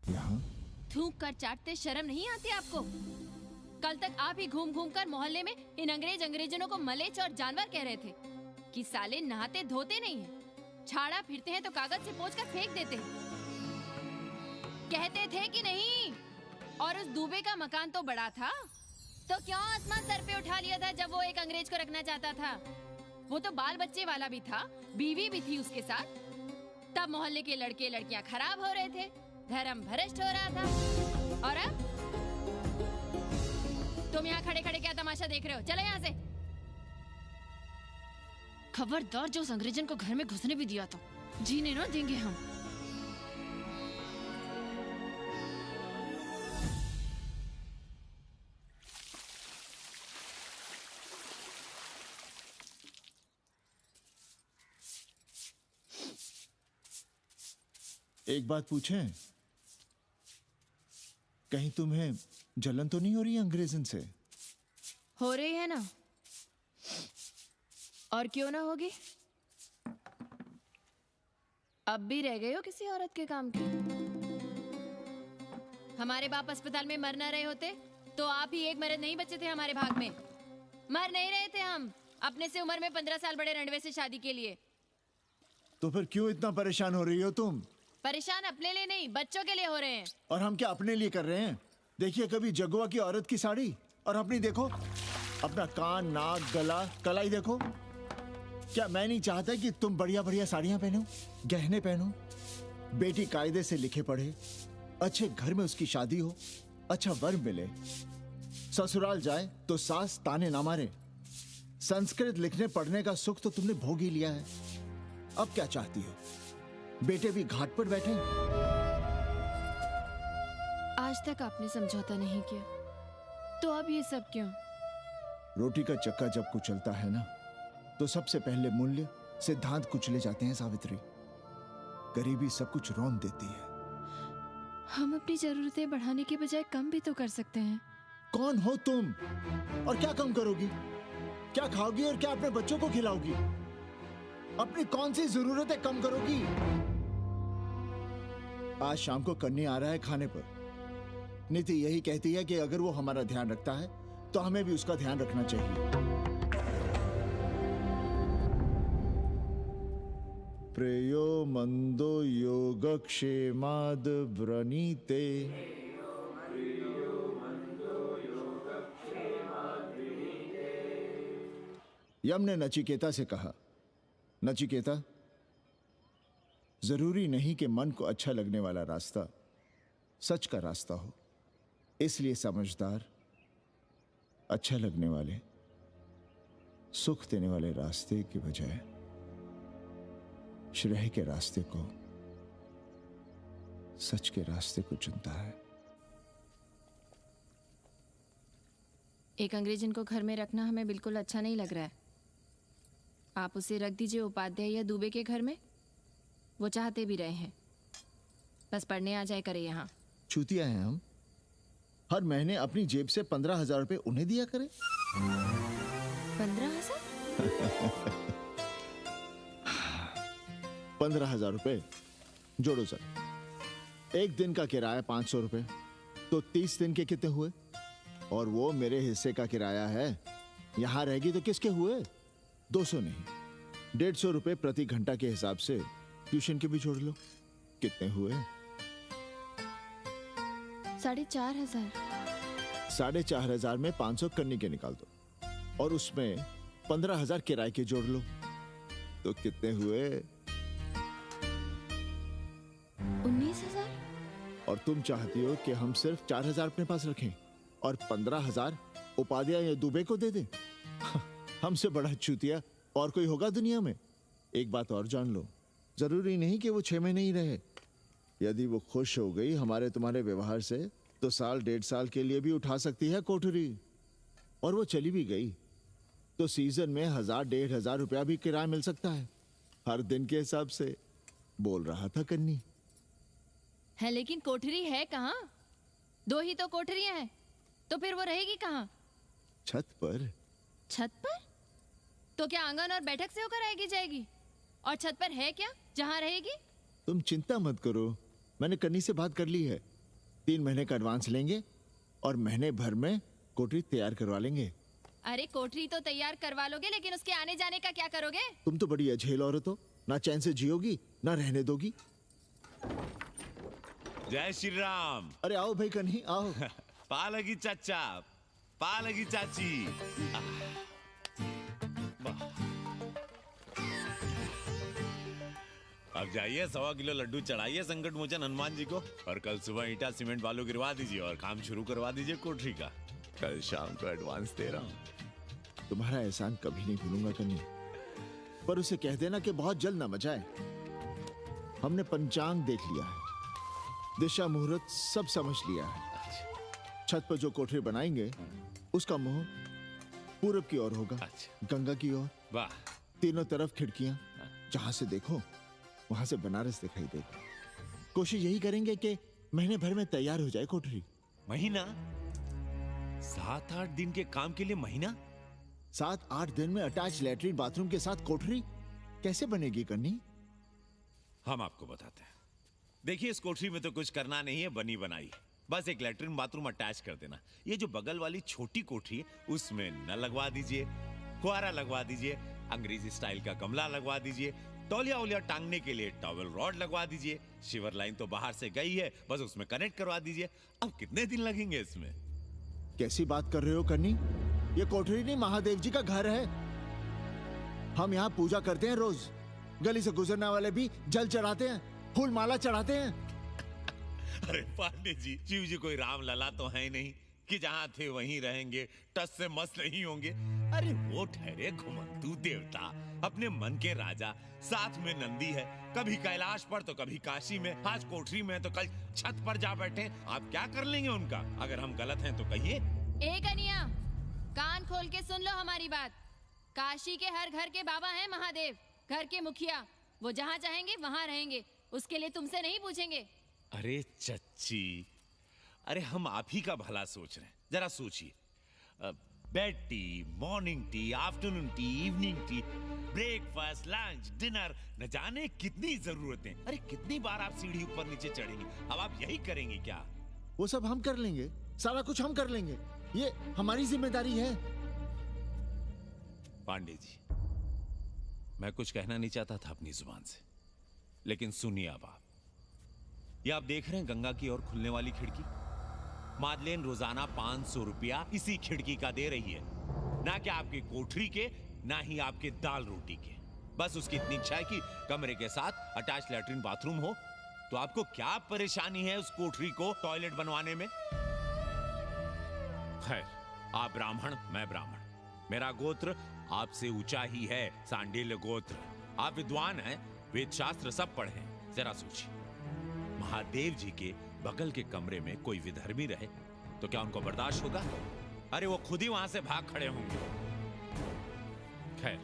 यहाँ। थूक कर चाटते शर्म नहीं आती आपको? कल तक आप ही घूम घूम कर मोहल्ले में इन अंग्रेजनों को मलेच और जानवर कह रहे थे कि साले नहाते धोते नहीं हैं, छाड़ा फिरते हैं तो कागज से पोंछ कर फेंक देते हैं। कहते थे कि नहीं? और उस दूबे का मकान तो बड़ा था, तो क्यों आसमान सर पे उठा लिया था जब वो एक अंग्रेज को रखना चाहता था? वो तो बाल बच्चे वाला भी था, बीवी भी थी उसके साथ। तब मोहल्ले के लड़के लड़कियां खराब हो रहे थे, धर्म भ्रष्ट हो रहा था। और अब तुम यहाँ खड़े खड़े क्या तमाशा देख रहे हो? चलो यहाँ से। खबरदार, जो उस अंग्रेजन को घर में घुसने भी दिया तो जीने ना देंगे हम। एक बात पूछें, कहीं तुम्हें जलन तो नहीं हो रही अंग्रेजन से? हो रही है ना, और क्यों ना होगी? अब भी रह गए हो किसी औरत के काम की? हमारे बाप अस्पताल में मर ना रहे होते तो आप ही एक मर्द नहीं बचे थे हमारे भाग में। मर नहीं रहे थे हम अपने से उम्र में 15 साल बड़े रंडवे से शादी के लिए। तो फिर क्यों इतना परेशान हो रही हो तुम? परेशान अपने लिए नहीं, बच्चों के लिए हो रहे हैं। और हम क्या अपने लिए कर रहे हैं? देखिए कभी जगुआ की औरत की साड़ी और अपनी देखो, अपना कान, नाक, गला, कलाई देखो। क्या मैं नहीं चाहता कि तुम बढ़िया बढ़िया साड़ियां पहनो, गहने पहनो, बेटी कायदे से लिखे पढ़े, अच्छे घर में उसकी शादी हो, अच्छा वर मिले, ससुराल जाए तो सास ताने ना मारे। संस्कृत लिखने पढ़ने का सुख तो तुमने भोग ही लिया है, अब क्या चाहती हो? बेटे भी घाट पर बैठे। आज तक आपने समझौता नहीं किया, तो अब ये सब क्यों? रोटी का चक्का जब कुचलता है ना, तो सबसे पहले मूल्य सिद्धांत कुचले जाते हैं सावित्री। गरीबी सब कुछ रौंद देती है। हम अपनी जरूरतें बढ़ाने के बजाय कम भी तो कर सकते हैं। कौन हो तुम और क्या कम करोगी? क्या खाओगी और क्या अपने बच्चों को खिलाओगी? अपनी कौन सी जरूरतें कम करोगी? आज शाम को कन्नी आ रहा है खाने पर। नीति यही कहती है कि अगर वो हमारा ध्यान रखता है तो हमें भी उसका ध्यान रखना चाहिए। प्रेयो मंदो योगक्षेमाद व्रणीते। यम ने नचिकेता से कहा, नचिकेता जरूरी नहीं कि मन को अच्छा लगने वाला रास्ता सच का रास्ता हो। इसलिए समझदार, अच्छा लगने वाले, सुख देने वाले रास्ते की बजाय श्रेय के रास्ते को, सच के रास्ते को चुनता है। एक अंग्रेजन को घर में रखना हमें बिल्कुल अच्छा नहीं लग रहा है। आप उसे रख दीजिए उपाध्याय या दुबे के घर में, वो चाहते भी रहे हैं। बस पढ़ने आ जाए करे यहाँ। चूतिया हैं हम। हर महीने अपनी जेब से 15,000 रुपए उन्हें दिया करें। 15,000? 15,000 रुपए जोड़ो सर। एक दिन का किराया 500 रुपए, तो 30 दिन के कितने हुए? और वो मेरे हिस्से का किराया है। यहां रहेगी तो किसके हुए? 200 नहीं, 150 रुपए प्रति घंटा के हिसाब से ट्यूशन के भी जोड़ लो। कितने हुए? 4,500। 4,500 में 500 कन्नी के निकाल दो और उसमें 15,000 किराए के जोड़ लो, तो कितने हुए? 19,000। और तुम चाहती हो कि हम सिर्फ 4,000 अपने पास रखें और 15,000 उपाध्याय या दुबे को दे दें? हमसे बड़ा चूतिया और कोई होगा दुनिया में? एक बात और जान लो, जरूरी नहीं कि वो 6 महीने ही रहे। यदि वो खुश हो गई हमारे तुम्हारे व्यवहार से, तो साल 1.5 साल के लिए भी उठा सकती है कोठरी। और वो चली भी गई तो सीजन में 1,000-1,500 रुपया भी किराया मिल सकता है, हर दिन के हिसाब से। बोल रहा था कन्नी। है लेकिन कोठरी है कहाँ? 2 ही तो कोठरियां हैं, तो फिर वो रहेगी कहाँ? छत पर। छत पर? तो क्या आंगन और बैठक से होकर आएगी जाएगी? और छत पर है क्या जहाँ रहेगी? तुम चिंता मत करो, मैंने कन्नी से बात कर ली है। 3 महीने का एडवांस लेंगे और महीने भर में कोठरी तैयार करवा लेंगे। अरे कोठरी तो तैयार करवा लोगे, लेकिन उसके आने जाने का क्या करोगे? तुम तो बड़ी अझेल औरत हो, ना चैन से जियोगी ना रहने दोगी। जय श्री राम। अरे आओ भाई कन्ही आओ। पालगी चाचा, पालगी चाची। अब जाइए 1.25 किलो लड्डू चढ़ाइए संकट मोचन हनुमान जी को, और कल सुबह ईटा सीमेंट बालू गिरवा दीजिए और काम शुरू करवा दीजिए कोठरी का। कल शाम को एडवांस दे रहा हूँ। तुम्हारा एहसान कभी नहीं भूलूंगा कन्नी, पर उसे कह देना कि बहुत जल्द ना मचाए। हमने पंचांग देख लिया है, दिशा मुहूर्त सब समझ लिया है। छत पर जो कोठरी बनाएंगे उसका मुंह पूरब की ओर होगा, गंगा की ओर। वाह। तीनों तरफ खिड़कियां, जहां से देखो वहां से बनारस दिखाई देगा। कोशिश यही करेंगे कि महीने भर में तैयार हो जाए कोठरी। महीना? 7-8 दिन के काम के लिए महीना? 7-8 दिन में अटैच लैट्रिन बाथरूम के साथ कोठरी कैसे बनेगी कन्नी? हम आपको बताते हैं। देखिए, इस कोठरी में तो कुछ करना नहीं है, बनी बनाई। बस एक लैट्रिन बाथरूम अटैच कर देना। ये जो बगल वाली छोटी कोठरी है उसमें नल लगवा दीजिए, फुहारा लगवा दीजिए, अंग्रेजी स्टाइल का गमला लगवा दीजिए, तौलिया उलिया टांगने के लिए टॉवेल रॉड लगवा दीजिए। शिवर लाइन तो बाहर से गई है, बस उसमें कनेक्ट करवा दीजिए। अब कितने दिन लगेंगे इसमें? कैसी बात कर रहे हो कन्नी? ये कोठरी नहीं, महादेव जी का घर है। हम यहाँ पूजा करते हैं रोज। गली से गुजरने वाले भी जल चढ़ाते हैं, फूल माला चढ़ाते हैं। अरे पांडे जी, शिव जी कोई राम लला तो है नहीं कि जहां थे वहीं रहेंगे, टस से मस नहीं होंगे। अरे वो ठहरे घुमंतू देवता, अपने मन के राजा, साथ में नंदी है। कभी कैलाश पर तो कभी काशी में, आज कोठरी में तो कल छत पर जा बैठे। आप क्या कर लेंगे उनका? अगर हम गलत हैं तो कहिए। ए कन्या, कान खोल के सुन लो हमारी बात। काशी के हर घर के बाबा हैं महादेव, घर के मुखिया। वो जहाँ चाहेंगे वहाँ रहेंगे, उसके लिए तुमसे नहीं पूछेंगे। अरे चच्ची, अरे हम आप ही का भला सोच रहे हैं। जरा सोचिए, bed tea, morning tea, afternoon T, evening tea, breakfast, lunch, dinner, न जाने कितनी जरूरतें। अरे कितनी बार आप सीढ़ी ऊपर नीचे चढ़ेंगे। अब आप यही करेंगे क्या? वो सब हम कर लेंगे, सारा कुछ हम कर लेंगे, ये हमारी जिम्मेदारी है। पांडे जी, मैं कुछ कहना नहीं चाहता था अपनी जुबान से, लेकिन सुनिए अब आप। ये आप देख रहे हैं गंगा की ओर खुलने वाली खिड़की? मादलेन रोजाना 500 रुपया इसी खिड़की का दे रही है, ना कि आपकी कोठरी के, ना ही आपके दाल रोटी के। बस उसकी इतनी इच्छा है कि कमरे के साथ अटैच लैट्रिन बाथरूम हो। तो आपको क्या परेशानी है उस कोठरी को टॉयलेट बनवाने में? खैर, आप ब्राह्मण, मैं ब्राह्मण, मेरा गोत्र आपसे ऊंचा ही है, सांडिल्य गोत्र। आप विद्वान हैं, वेद शास्त्र सब पढ़े हैं। जरा सोचिए, महादेव जी के बगल के कमरे में कोई विधर्मी रहे तो क्या उनको बर्दाश्त होगा? अरे वो खुद ही वहां से भाग खड़े होंगे। खैर,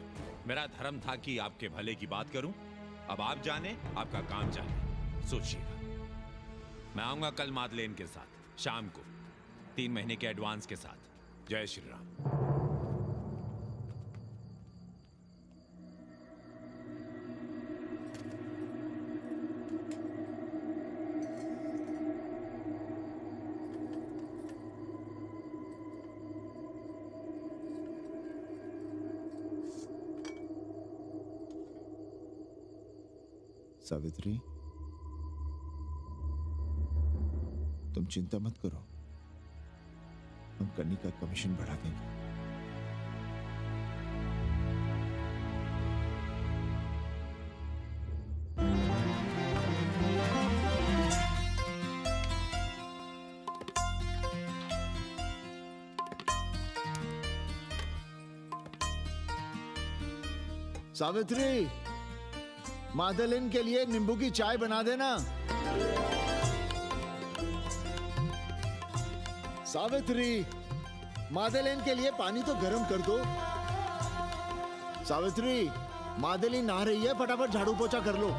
मेरा धर्म था कि आपके भले की बात करूं। अब आप जाने, आपका काम जाने। सोचिएगा। मैं आऊंगा कल मादलेन के साथ शाम को, 3 महीने के एडवांस के साथ। जय श्री राम। सावित्री, तुम चिंता मत करो, हम कन्नी का कमीशन बढ़ा देंगे। सावित्री, मादलिन के लिए नींबू की चाय बना देना। सावित्री, मादलिन के लिए पानी तो गर्म कर दो। सावित्री, मादलिन नहा रही है, फटाफट झाड़ू पोछा कर लो।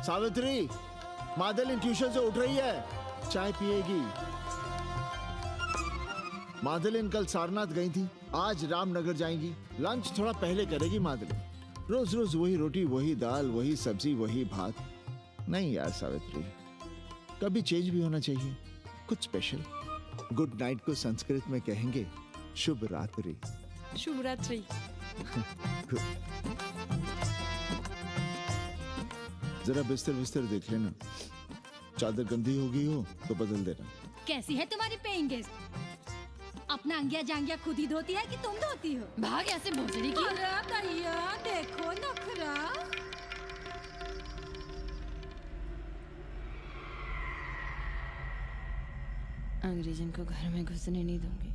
सावित्री, मादलिन ट्यूशन से उठ रही है, चाय पिएगी। मादलिन कल सारनाथ गई थी, आज रामनगर जाएंगी। लंच थोड़ा पहले करेगी मादलिन। रोज रोज वही रोटी, वही दाल, वही सब्जी, वही भात। नहीं यार सावित्री, कभी चेंज भी होना चाहिए, कुछ स्पेशल। गुड नाइट को संस्कृत में कहेंगे शुभ रात्रि। शुभ रात्रि। जरा बिस्तर बिस्तर देख लेना, चादर गंदी हो गई हो तो बदल देना। कैसी है तुम्हारी पेइंग गेस्ट? अपना अंगिया जांगिया खुद ही धोती है कि तुम धोती हो? भाग ऐसे भोसड़ी की। अरे दैया, देखो नखरा। अंग्रेजन को घर में घुसने नहीं दूंगी।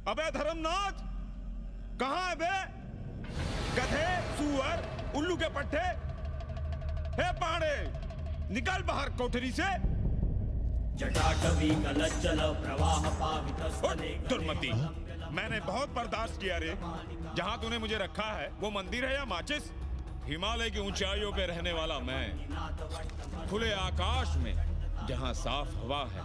अबे धर्मनाथ, कहाँ है बे? गधे, सुअर, उल्लू के पट्टे। हे पाड़े, निकल बाहर कोठरी से। जटाटवी कलज्जल प्रवाह पावितस्थले। दुर्मति, मैंने बहुत बर्दाश्त किया रे। जहाँ तूने मुझे रखा है वो मंदिर है या माचिस? हिमालय की ऊंचाइयों पे रहने वाला मैं, खुले आकाश में जहाँ साफ हवा है,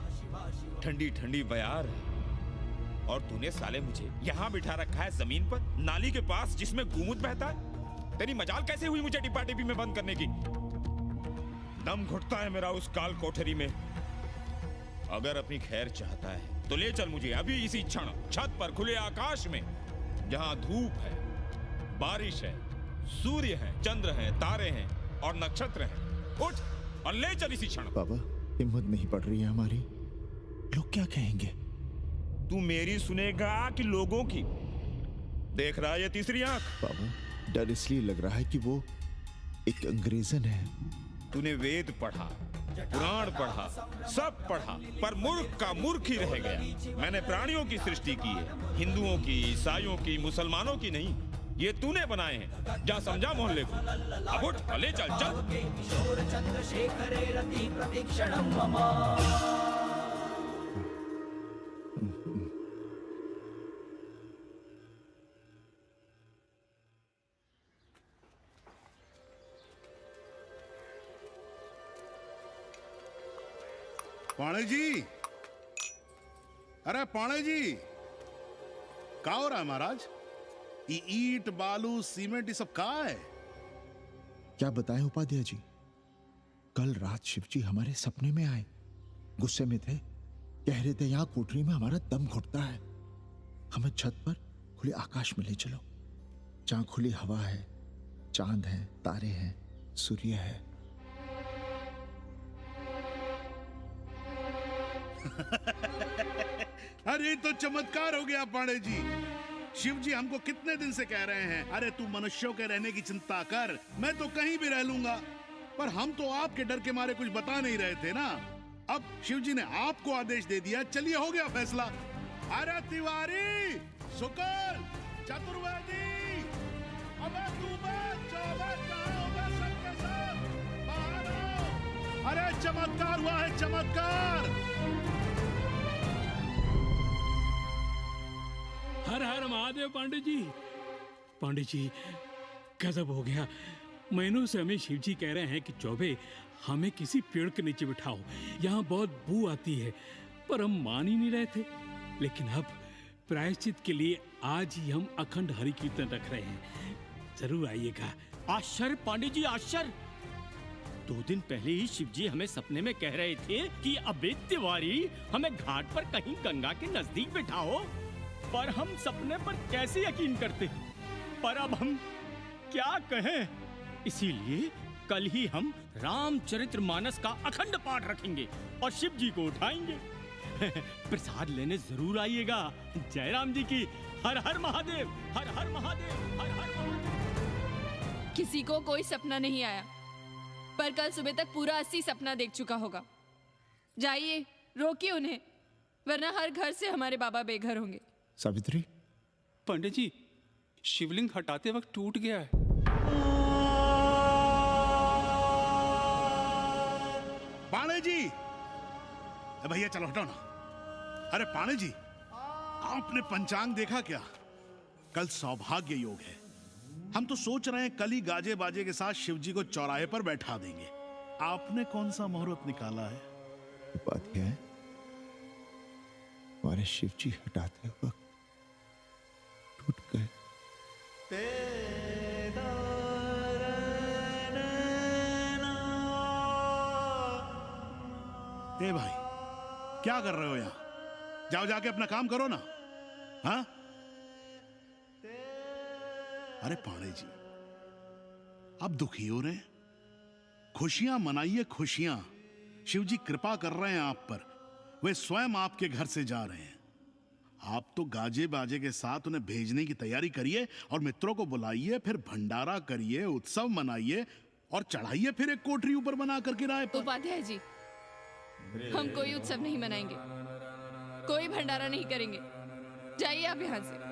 ठंडी ठंडी बयार है, और तूने साले मुझे यहाँ बिठा रखा है जमीन पर, नाली के पास जिसमें गूमुत बहता है। तेरी मजाल कैसे हुई मुझे डिब्बा डिब्बी में बंद करने की? दम घुटता है मेरा उस काल कोठरी में। अगर अपनी खैर चाहता है तो ले चल मुझे अभी इसी क्षण छत पर खुले आकाश में, जहां धूप है, बारिश है, सूर्य है, चंद्र है, तारे हैं और नक्षत्र हैं। उठ और ले चल इसी क्षण। बाबा, हिम्मत नहीं पड़ रही है हमारी, लोग क्या कहेंगे? तू मेरी सुनेगा कि लोगों की? देख रहा है ये तीसरी आंख? बाबा, डर इसलिए लग रहा है कि वो एक अंग्रेजन है। तूने वेद पढ़ा, पुराण पढ़ा, सब पढ़ा, पर मूर्ख का मूर्ख ही रह गया। मैंने प्राणियों की सृष्टि की है, हिंदुओं की, ईसाइयों की, मुसलमानों की नहीं। ये तूने बनाए हैं। जा समझा मोहल्ले को। अब उठ, ले चल चल। पाणे जी, अरे पाणे जी, क्या हो रहा है महाराज? ये ईट, बालू, सीमेंट, ये सब कहाँ है? क्या बताएं उपाध्याय जी, कल रात शिवजी हमारे सपने में आए, गुस्से में थे, कह रहे थे यहाँ कोठरी में हमारा दम घुटता है, हमें छत पर खुले आकाश में ले चलो, जहां खुली हवा है, चांद है, तारे हैं, सूर्य है। अरे तो चमत्कार हो गया पांडे जी। शिव जी हमको कितने दिन से कह रहे हैं, अरे तू मनुष्यों के रहने की चिंता कर, मैं तो कहीं भी रह लूंगा। पर हम तो आपके डर के मारे कुछ बता नहीं रहे थे ना। अब शिव जी ने आपको आदेश दे दिया, चलिए हो गया फैसला। अरे तिवारी, शुक्ल, चतुर्वेदी, अबे तू सबके सब बाहर आओ। अरे चमत्कार हुआ है, चमत्कार। हर हर महादेव पांडे जी। पांडे जी गजब हो गया। महीनों से हमें शिव जी कह रहे हैं कि चौबे हमें किसी पेड़ के नीचे बिठाओ, यहाँ बहुत बू आती है, पर हम मान ही नहीं रहे थे। लेकिन अब प्रायश्चित के लिए आज ही हम अखंड हरि कीर्तन रख रहे हैं, जरूर आइएगा। आश्चर्य पांडे जी, आश्चर्य। 2 दिन पहले ही शिव जी हमें सपने में कह रहे थे कि अबे तिवारी हमें घाट पर कहीं गंगा के नजदीक बिठाओ, पर हम सपने पर कैसे यकीन करते। पर अब हम क्या कहें, इसीलिए कल ही हम रामचरितमानस का अखंड पाठ रखेंगे और शिव जी को उठाएंगे। प्रसाद लेने जरूर आइएगा। जय राम जी की। हर हर महादेव, हर हर महादेव, हर हर महादेव। किसी को कोई सपना नहीं आया, पर कल सुबह तक पूरा 80 सपना देख चुका होगा। जाइए, रोकिए उन्हें, वरना हर घर से हमारे बाबा बेघर होंगे। सावित्री, पंडित जी, शिवलिंग हटाते वक्त टूट गया है। पांडे जी, भैया चलो हटो ना। अरे पांडे जी, आपने पंचांग देखा क्या? कल सौभाग्य योग है। हम तो सोच रहे हैं कल ही गाजे बाजे के साथ शिव जी को चौराहे पर बैठा देंगे। आपने कौन सा मुहूर्त निकाला है? बात यह है, हमारे शिव जी हटाते वक्त टूट गए। ए भाई, क्या कर रहे हो यहाँ? जाओ जाके अपना काम करो ना। हाँ? अरे पांडे जी, आप दुखी हो रहे हैं? खुशियां मनाइए, खुशियां। शिव जी कृपा कर रहे हैं आप पर, वे स्वयं आपके घर से जा रहे हैं। आप तो गाजे बाजे के साथ उन्हें भेजने की तैयारी करिए और मित्रों को बुलाइए, फिर भंडारा करिए, उत्सव मनाइए और चढ़ाइए फिर एक कोठरी ऊपर बना कर किराए पर। उपाध्याय जी, हम कोई उत्सव नहीं मनाएंगे, कोई भंडारा नहीं करेंगे। जाइए आप यहाँ से।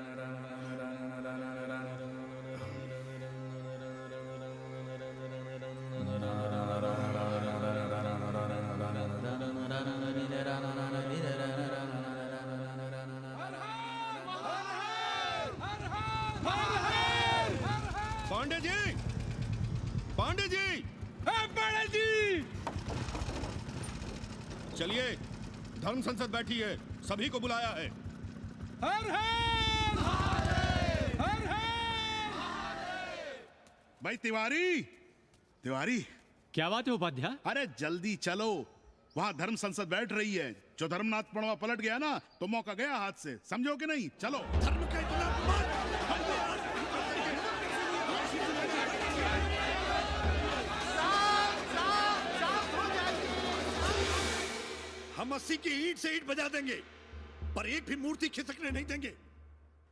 पांडे जी, पांडे जी, पांडे जी, चलिए, धर्म संसद बैठी है, सभी को बुलाया है। हर हर हर हर। भाई तिवारी, तिवारी, क्या बात है उपाध्याय? अरे जल्दी चलो, वहां धर्म संसद बैठ रही है। जो धर्मनाथ पड़वा पलट गया ना, तो मौका गया हाथ से, समझो कि नहीं? चलो। धर्म का इतना हम 80 की ईंट से ईंट बजा देंगे, पर एक भी मूर्ति खिसकने नहीं देंगे।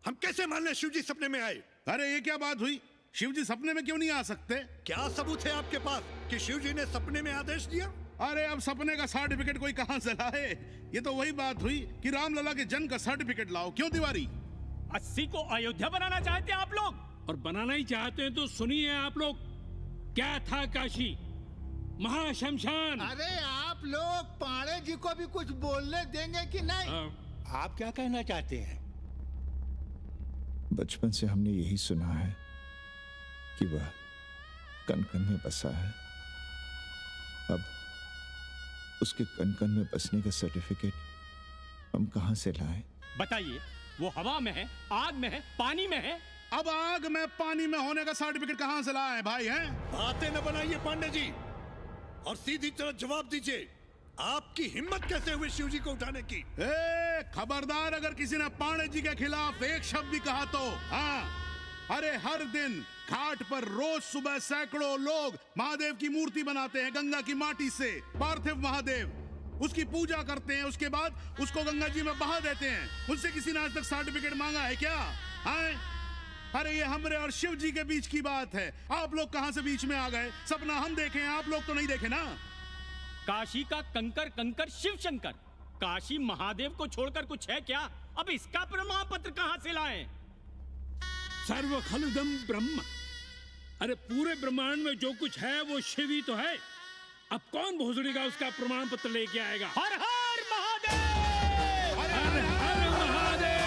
हम कैसे मान लें शिव जी सपने में आए? अरे ये क्या बात हुई? शिव जी सपने में क्यों नहीं आ सकते? क्या सबूत है आपके पास कि शिव जी ने सपने में आदेश दिया? अरे अब सपने का सर्टिफिकेट कोई कहां से लाए? ये तो वही बात हुई कि रामलला के जन्म का सर्टिफिकेट लाओ। क्यों तिवारी? 80 को अयोध्या बनाना चाहते हैं आप लोग? और बनाना ही चाहते हैं तो सुनिए आप लोग, क्या था काशी महाशमशान। अरे आप लोग पांडे जी को भी कुछ बोलने देंगे कि नहीं? आप क्या कहना चाहते हैं? बचपन से हमने यही सुना है कि वह कन कन में बसा है। अब उसके कन कन में बसने का सर्टिफिकेट हम कहां से लाएं? बताइए, वो हवा में है, आग में है, पानी में है? अब आग में पानी में होने का सर्टिफिकेट कहां से लाए भाई? हैं? बातें न बनाइए पांडे जी, और सीधी तरह जवाब दीजिए, आपकी हिम्मत कैसे हुई शिव जी को उठाने की? खबरदार, अगर किसी ने पांडे जी के खिलाफ एक शब्द भी कहा तो। हाँ, अरे हर दिन घाट पर रोज सुबह सैकड़ों लोग महादेव की मूर्ति बनाते हैं गंगा की माटी से, पार्थिव महादेव। उसकी पूजा करते हैं, उसके बाद उसको गंगा जी में बहा देते हैं। उनसे किसी ने आज तक सर्टिफिकेट मांगा है क्या? हैं? अरे ये हमरे और शिव जी के बीच की बात है। आप लोग कहां से बीच में आ गए? सपना हम देखे हैं, आप लोग तो नहीं देखे ना। काशी का कंकर कंकर शिव शंकर, काशी महादेव को छोड़कर कुछ है क्या? अब इसका प्रमाण पत्र कहां से लाएं? सर्व खलुदम ब्रह्म, अरे पूरे ब्रह्मांड में जो कुछ है वो शिव ही तो है। अब कौन भोसड़ी का उसका प्रमाण पत्र लेके आएगा? हर हर महादेव, हर हर महादेव,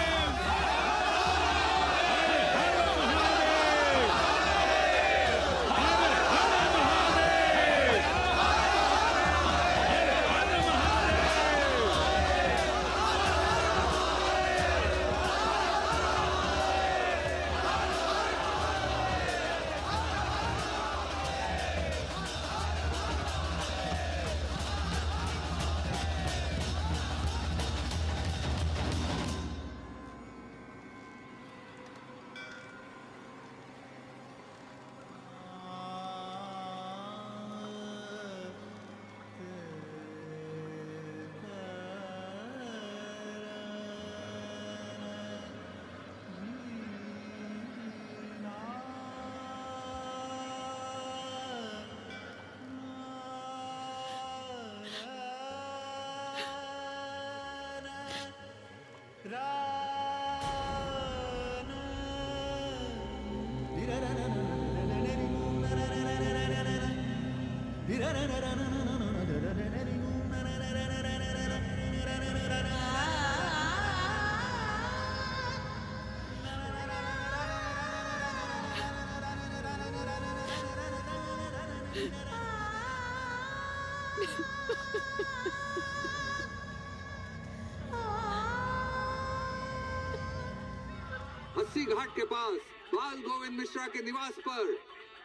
अस्सी घाट के पास बाल गोविंद मिश्रा के निवास पर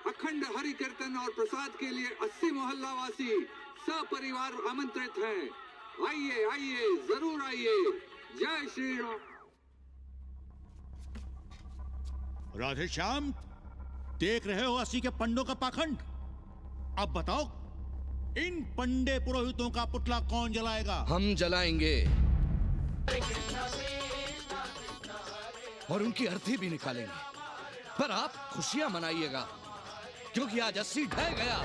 अखंड हरि कीर्तन और प्रसाद के लिए 80 मोहल्ला वासी सपरिवार आमंत्रित हैं। आइए आइए, जरूर आइए। जय श्री राम। राधे श्याम, देख रहे हो 80 के पंडों का पाखंड। अब बताओ, इन पंडे पुरोहितों का पुतला कौन जलाएगा? हम जलाएंगे और उनकी अर्थी भी निकालेंगे। पर आप खुशियां मनाइएगा, क्योंकि आज 80 ढह गया।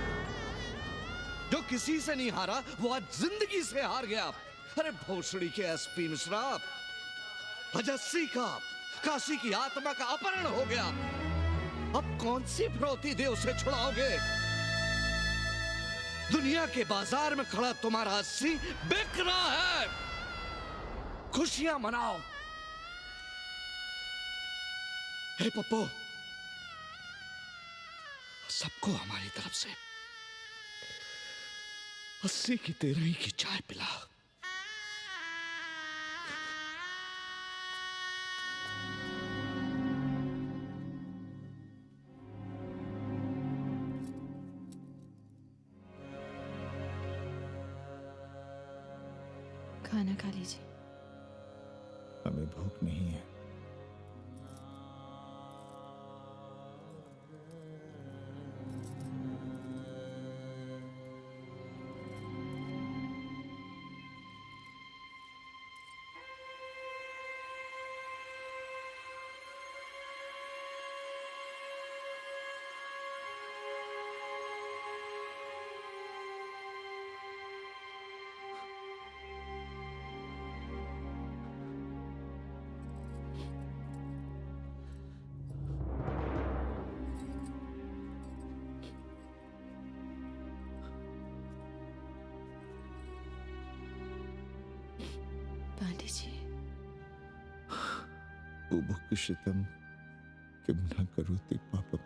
जो किसी से नहीं हारा वो आज जिंदगी से हार गया। अरे भोसड़ी के एसपी मिश्रा, आज 80 का काशी की आत्मा का अपहरण हो गया। अब कौन सी फिरौती दे उसे छुड़ाओगे? दुनिया के बाजार में खड़ा तुम्हारा 80 बिक रहा है। खुशियां मनाओ। हे पप्पू, सबको हमारी तरफ से 80 की 13 की चाय पिला। खाना खा लीजिए। हमें भूख नहीं है। पांडे जी, बुभुक्षितम किम न करोति पापम।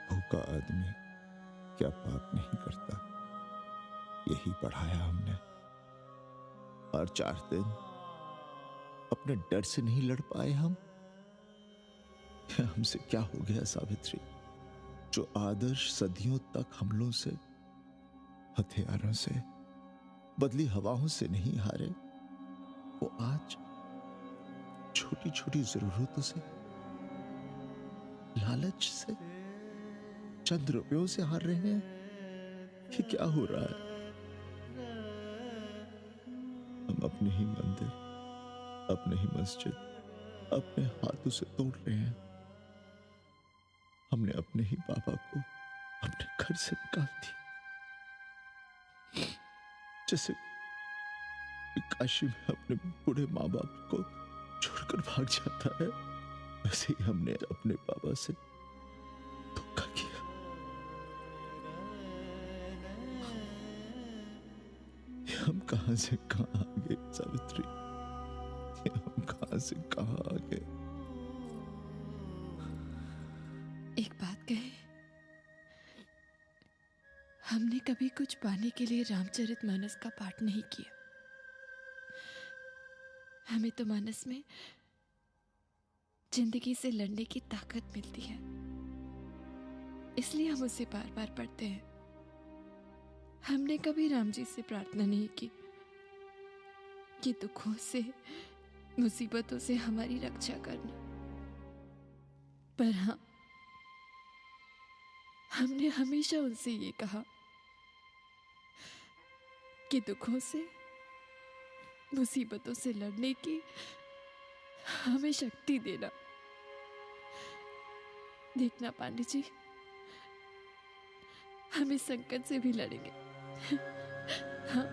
भूखा आदमी क्या पाप नहीं करता, यही पढ़ाया हमने। और 4 दिन अपने डर से नहीं लड़ पाए हम। हमसे क्या हो गया सावित्री? जो आदर्श सदियों तक हमलों से, हथियारों से, बदली हवाओं से नहीं हारे, वो आज छोटी छोटी जरूरतों से, लालच से, चंद रुपयों से हार रहे हैं। ये क्या हो रहा है? अपने ही मंदिर, अपने ही मस्जिद अपने हाथों से तोड़ रहे हैं। हमने अपने ही बाबा को अपने घर से निकाल दिया। जैसे काशी में अपने बूढ़े माँ बाप को छोड़कर भाग जाता है, वैसे ही हमने अपने बाबा से धोखा किया। हम कहां से कहां आ गए सावित्री, हम कहां से कहां आ गए। एक बात कहे, हमने कभी कुछ पाने के लिए रामचरितमानस का पाठ नहीं किया। हमें तो मानस में जिंदगी से लड़ने की ताकत मिलती है, इसलिए हम उसे बार बार पढ़ते हैं। हमने कभी राम जी से प्रार्थना नहीं की कि दुखों से, मुसीबतों से हमारी रक्षा करना, पर हाँ, हमने हमेशा उनसे ये कहा कि दुखों से, मुसीबतों से लड़ने की हमें शक्ति देना। देखना पांडे जी, हम इस संकट से भी लड़ेंगे। हाँ।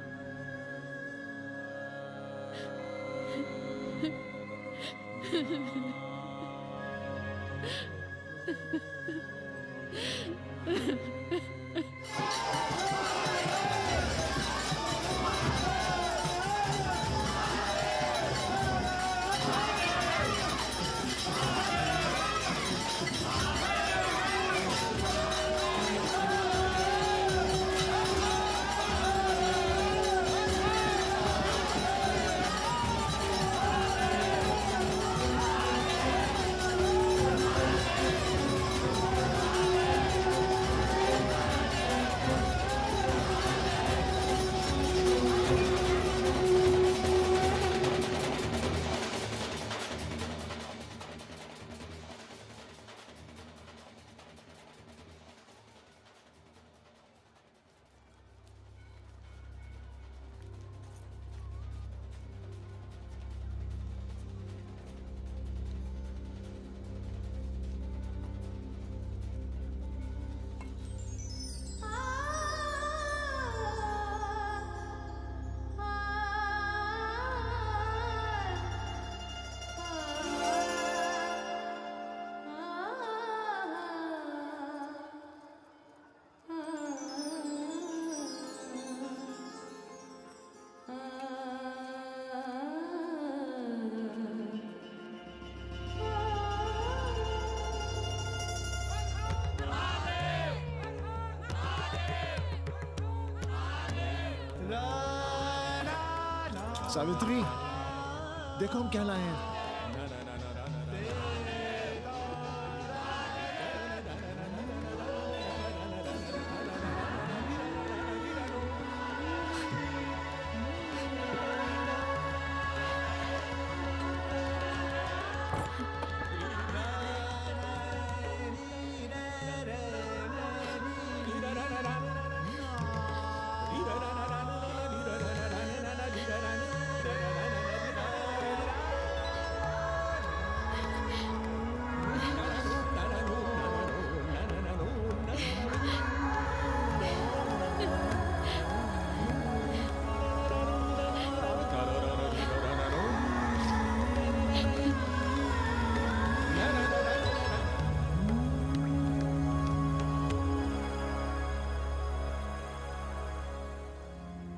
सावित्री, देखो हम क्या लाए हैं।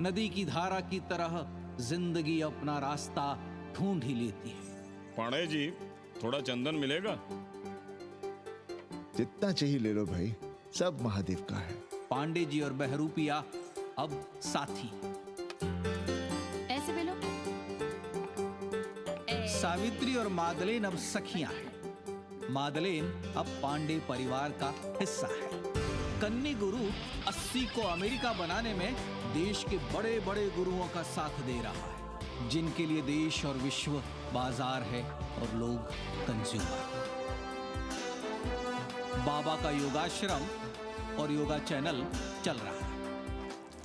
नदी की धारा की तरह जिंदगी अपना रास्ता ढूंढ ही लेती है। पांडे जी, थोड़ा चंदन मिलेगा? जितना चाहिए ले लो भाई, सब महादेव का है। पांडे जी और बहरूपिया अब साथी। ऐसे मिलो। सावित्री और मादलेन अब सखियां हैं। मादलेन अब पांडे परिवार का हिस्सा है। कन्नी गुरु 80 को अमेरिका बनाने में देश के बड़े बड़े गुरुओं का साथ दे रहा है, जिनके लिए देश और विश्व बाजार है और लोग कंज्यूमर। बाबा का योगाश्रम और योगा चैनल चल रहा है।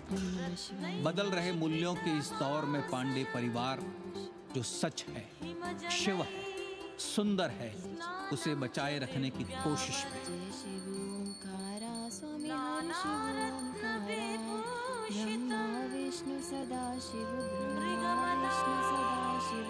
बदल रहे मूल्यों के इस दौर में पांडे परिवार जो सच है, शिव है, सुंदर है, उसे बचाए रखने की कोशिश में। ब्रह्मा विष्णु सदा शिव, ब्रह्मा विष्णु सदा शिव,